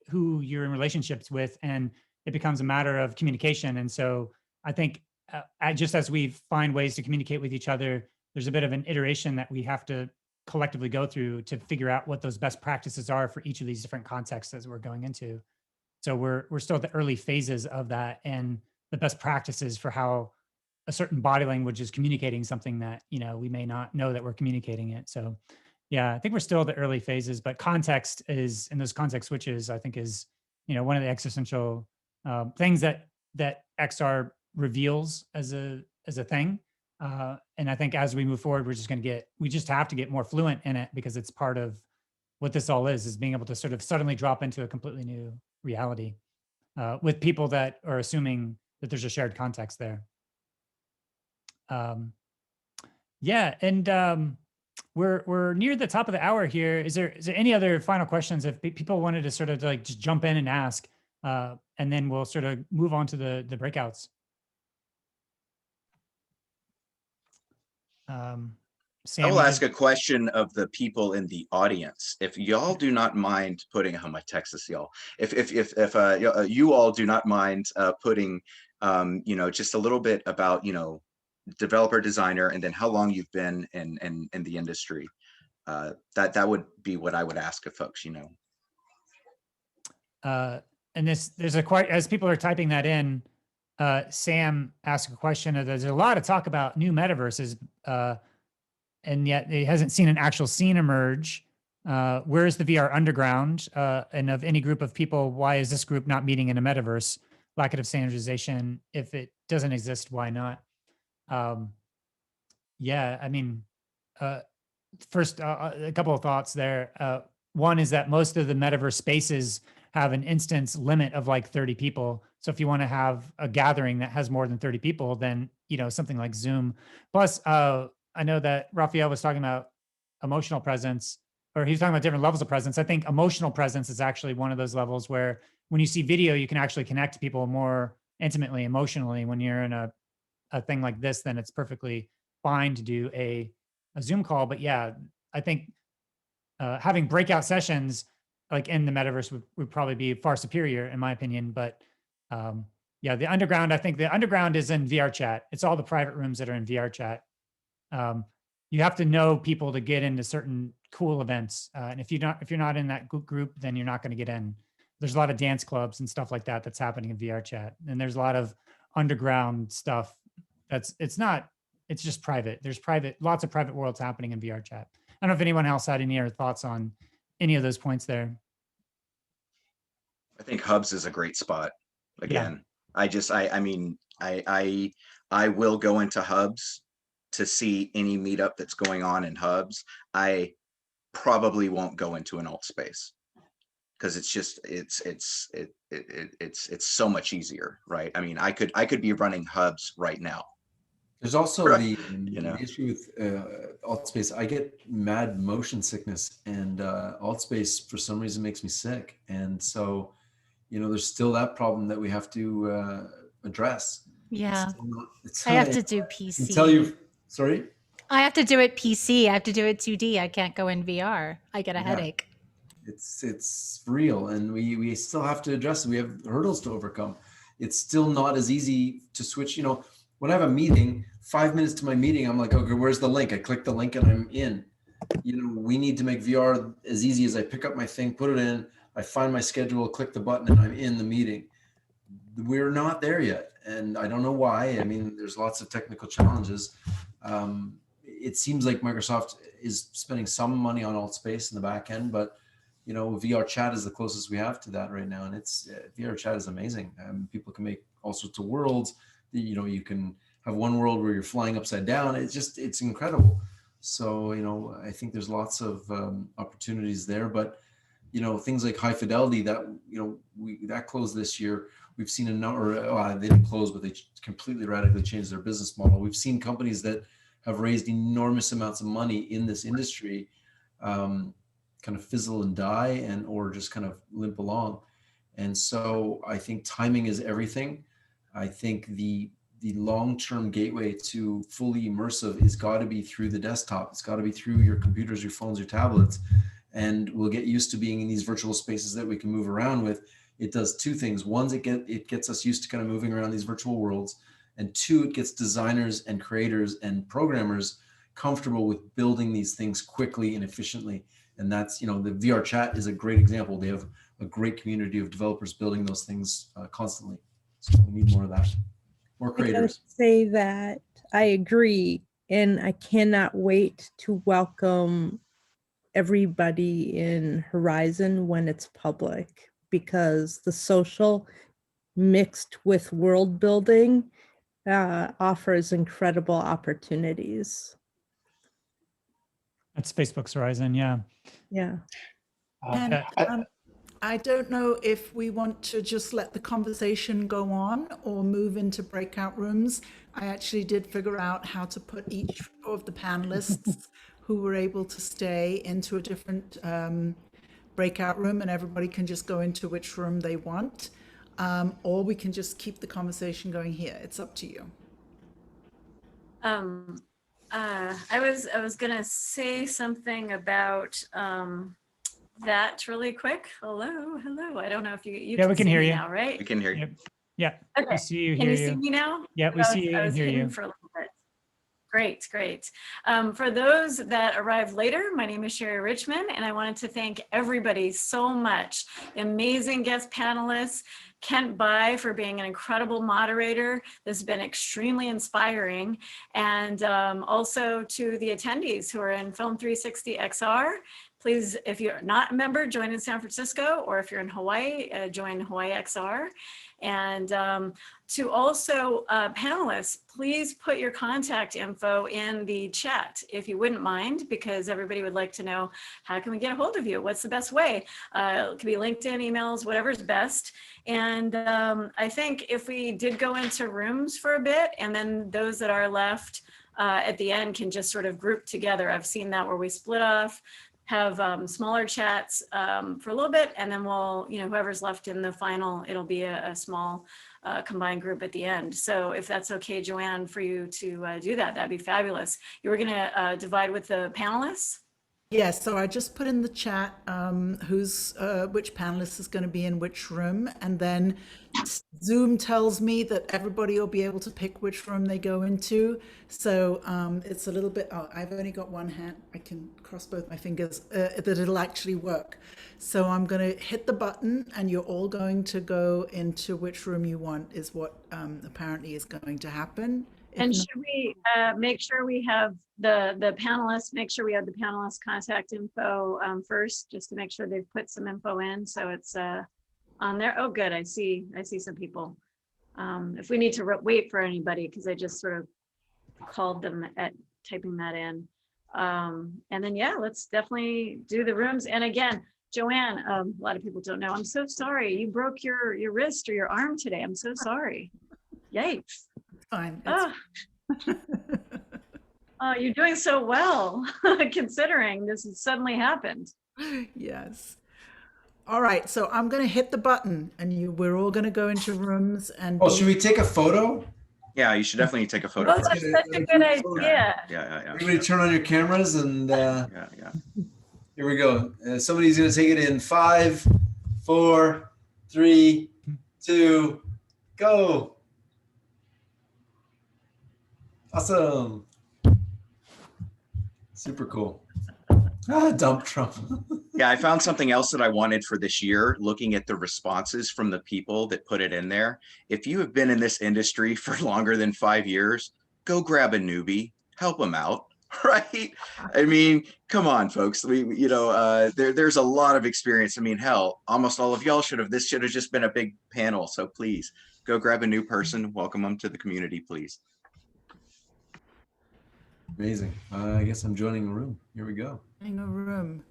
who you're in relationships with, and it becomes a matter of communication. And so I think just as we find ways to communicate with each other, there's a bit of an iteration that we have to collectively go through to figure out what those best practices are for each of these different contexts as we're going into. So we're still at the early phases of that, and the best practices for how a certain body language is communicating something that, we may not know that we're communicating it. So yeah, I think we're still at the early phases, but context is, and those context switches, I think is, one of the existential things that XR reveals as a thing. And I think as we move forward, we just have to get more fluent in it, because it's part of what this all is being able to sort of suddenly drop into a completely new reality with people that are assuming that there's a shared context there. Yeah, and we're near the top of the hour here. Is there any other final questions if people wanted to sort of like just jump in and ask, and then we'll sort of move on to the breakouts. Sam, I will ask a question of the people in the audience. If y'all do not mind putting, oh, my text is y'all. If you all do not mind putting, just a little bit about, developer, designer, and then how long you've been in the industry. That would be what I would ask of folks, And there's as people are typing that in, Sam asked a question. There's a lot of talk about new metaverses, and yet it hasn't seen an actual scene emerge. Where is the VR underground? And of any group of people, why is this group not meeting in a metaverse? Lack of standardization. If it doesn't exist, why not? Yeah, I mean, first, a couple of thoughts there. One is that most of the metaverse spaces have an instance limit of like 30 people. So if you want to have a gathering that has more than 30 people, then, something like Zoom. Plus, I know that Rafael was talking about emotional presence, or he was talking about different levels of presence. I think emotional presence is actually one of those levels where when you see video, you can actually connect to people more intimately, emotionally. When you're in a thing like this, then it's perfectly fine to do a Zoom call. But yeah, I think having breakout sessions like in the metaverse would probably be far superior in my opinion. But yeah, the underground, I think the underground is in VR chat. It's all the private rooms that are in VR chat. You have to know people to get into certain cool events. And if you're not in that group, then you're not going to get in. There's a lot of dance clubs and stuff like that that's happening in VR chat. And there's a lot of underground stuff it's just private. There's lots of private worlds happening in VR chat. I don't know if anyone else had any other thoughts on any of those points there. I think Hubs is a great spot. Again, yeah. I will go into Hubs to see any meetup that's going on in Hubs. I probably won't go into an alt space because it's so much easier, right? I mean, I could be running Hubs right now. There's also the issue with alt space. I get mad motion sickness, and alt space for some reason makes me sick. And so, there's still that problem that we have to address. Yeah, I have to do PC. Sorry? I have to do it PC. I have to do it 2D. I can't go in VR. I get a headache. It's real, and we still have to address it. We have hurdles to overcome. It's still not as easy to switch. When I have a meeting, 5 minutes to my meeting, I'm like, okay, where's the link? I click the link and I'm in. We need to make VR as easy as I pick up my thing, put it in, I find my schedule, click the button, and I'm in the meeting. We're not there yet, and I don't know why. I mean, there's lots of technical challenges. It seems like Microsoft is spending some money on alt space in the back end, but VR chat is the closest we have to that right now, and it's VR chat is amazing. People can make all sorts of worlds. You can have one world where you're flying upside down. It's incredible. So, I think there's lots of opportunities there, but, things like high fidelity that closed this year. We've seen a number, they didn't close, but they completely radically changed their business model. We've seen companies that have raised enormous amounts of money in this industry, kind of fizzle and die or just kind of limp along. And so I think timing is everything. I think the the long-term gateway to fully immersive is got to be through the desktop. It's got to be through your computers, your phones, your tablets, and we'll get used to being in these virtual spaces that we can move around with. It does two things. One, it gets us used to kind of moving around these virtual worlds, and two, it gets designers and creators and programmers comfortable with building these things quickly and efficiently. And that's, you know, the VR chat is a great example. They have a great community of developers building those things constantly. So we need more of that, more I gotta creators. say that I agree, and I cannot wait to welcome everybody in Horizon when it's public, because the social mixed with world building offers incredible opportunities. That's Facebook's Horizon, yeah. Yeah. And I don't know if we want to just let the conversation go on or move into breakout rooms. I actually did figure out how to put each of the panelists who were able to stay into a different breakout room, and everybody can just go into which room they want. Or we can just keep the conversation going here. It's up to you. I was gonna say something about that really quick. Hello. I don't know if you Yeah, we can see hear me you now, right? We can hear you. Yep. Yeah. Okay. We see you, Can hear you see me now? Yeah, we see you I and was hear hidden you. for a little bit. Great. For those that arrived later, my name is Sherry Richmond, and I wanted to thank everybody so much. Amazing guest panelists, Kent Bai for being an incredible moderator. This has been extremely inspiring. And also to the attendees who are in Film 360 XR. Please, if you're not a member, join in San Francisco, or if you're in Hawaii, join Hawaii XR. And to also panelists, please put your contact info in the chat if you wouldn't mind, because everybody would like to know, how can we get a hold of you? What's the best way? It could be LinkedIn, emails, whatever's best. And I think if we did go into rooms for a bit, and then those that are left at the end can just sort of group together. I've seen that where we split off, have smaller chats for a little bit, and then we'll, whoever's left in the final, it'll be a small combined group at the end. So if that's okay, Joanne, for you to do that, that'd be fabulous. You were gonna divide with the panelists? Yes, so I just put in the chat which panelist is going to be in which room, and then Zoom tells me that everybody will be able to pick which room they go into. So it's a little bit, I've only got one hand, I can cross both my fingers, that it'll actually work. So I'm going to hit the button, and you're all going to go into which room you want, is what apparently is going to happen. And should we make sure we have the panelists, make sure we have the panelists' contact info first, just to make sure they've put some info in, so it's on there. Oh, good, I see some people. If we need to wait for anybody, because I just sort of called them at typing that in. And then, yeah, let's definitely do the rooms. And again, Joanne, a lot of people don't know, I'm so sorry. You broke your wrist or your arm today. I'm so sorry. Yikes. Fine. Oh, you're doing so well, considering this has suddenly happened. Yes. All right, so I'm going to hit the button, and we're all going to go into rooms. And should we take a photo? Yeah, you should definitely take a photo. Oh, that's such a good idea. Yeah. Everybody turn on your cameras, and here we go. Somebody's going to take it in 5, 4, 3, 2, go. Awesome. Super cool. Dump Trump. Yeah, I found something else that I wanted for this year, looking at the responses from the people that put it in there. If you have been in this industry for longer than 5 years, go grab a newbie, help them out, right? I mean, come on, folks. There's a lot of experience. I mean, hell, almost all of y'all this should have just been a big panel. So please go grab a new person, welcome them to the community, please. Amazing. I guess I'm joining a room. Here we go. In a room.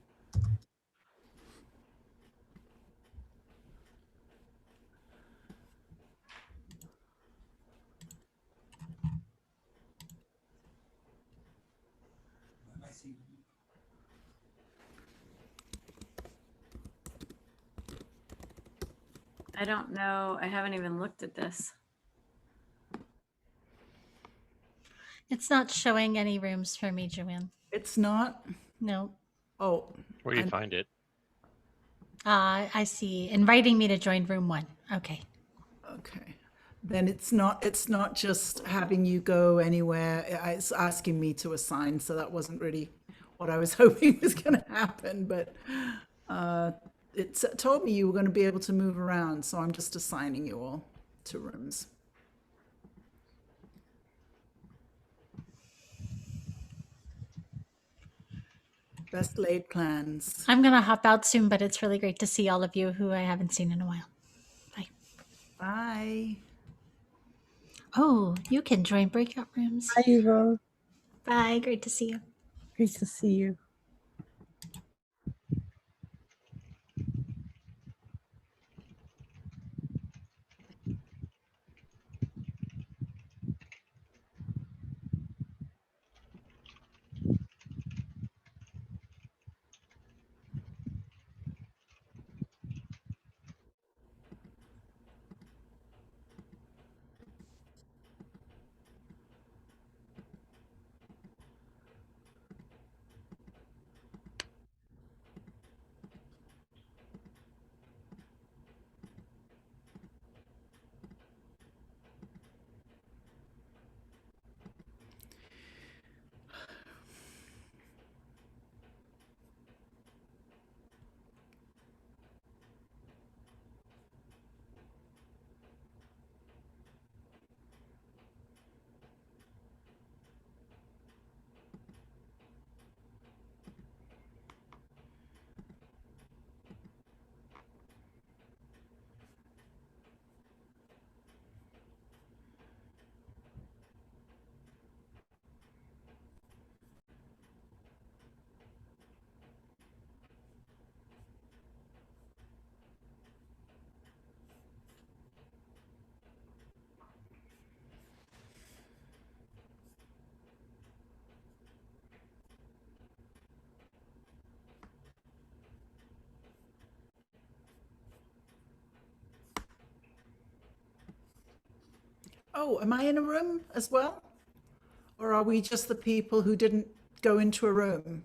I don't know. I haven't even looked at this. It's not showing any rooms for me, Joanne. It's not? No. Oh. Where do you find it? I see. Inviting me to join room 1. Okay. Okay. Then it's not just having you go anywhere. It's asking me to assign. So that wasn't really what I was hoping was going to happen. But it told me you were going to be able to move around. So I'm just assigning you all to rooms. Best laid plans. I'm going to hop out soon, but it's really great to see all of you who I haven't seen in a while. Bye. Bye. Oh, you can join breakout rooms. Hi, Eva. Bye. Great to see you. Great to see you. Oh, am I in a room as well? Or are we just the people who didn't go into a room?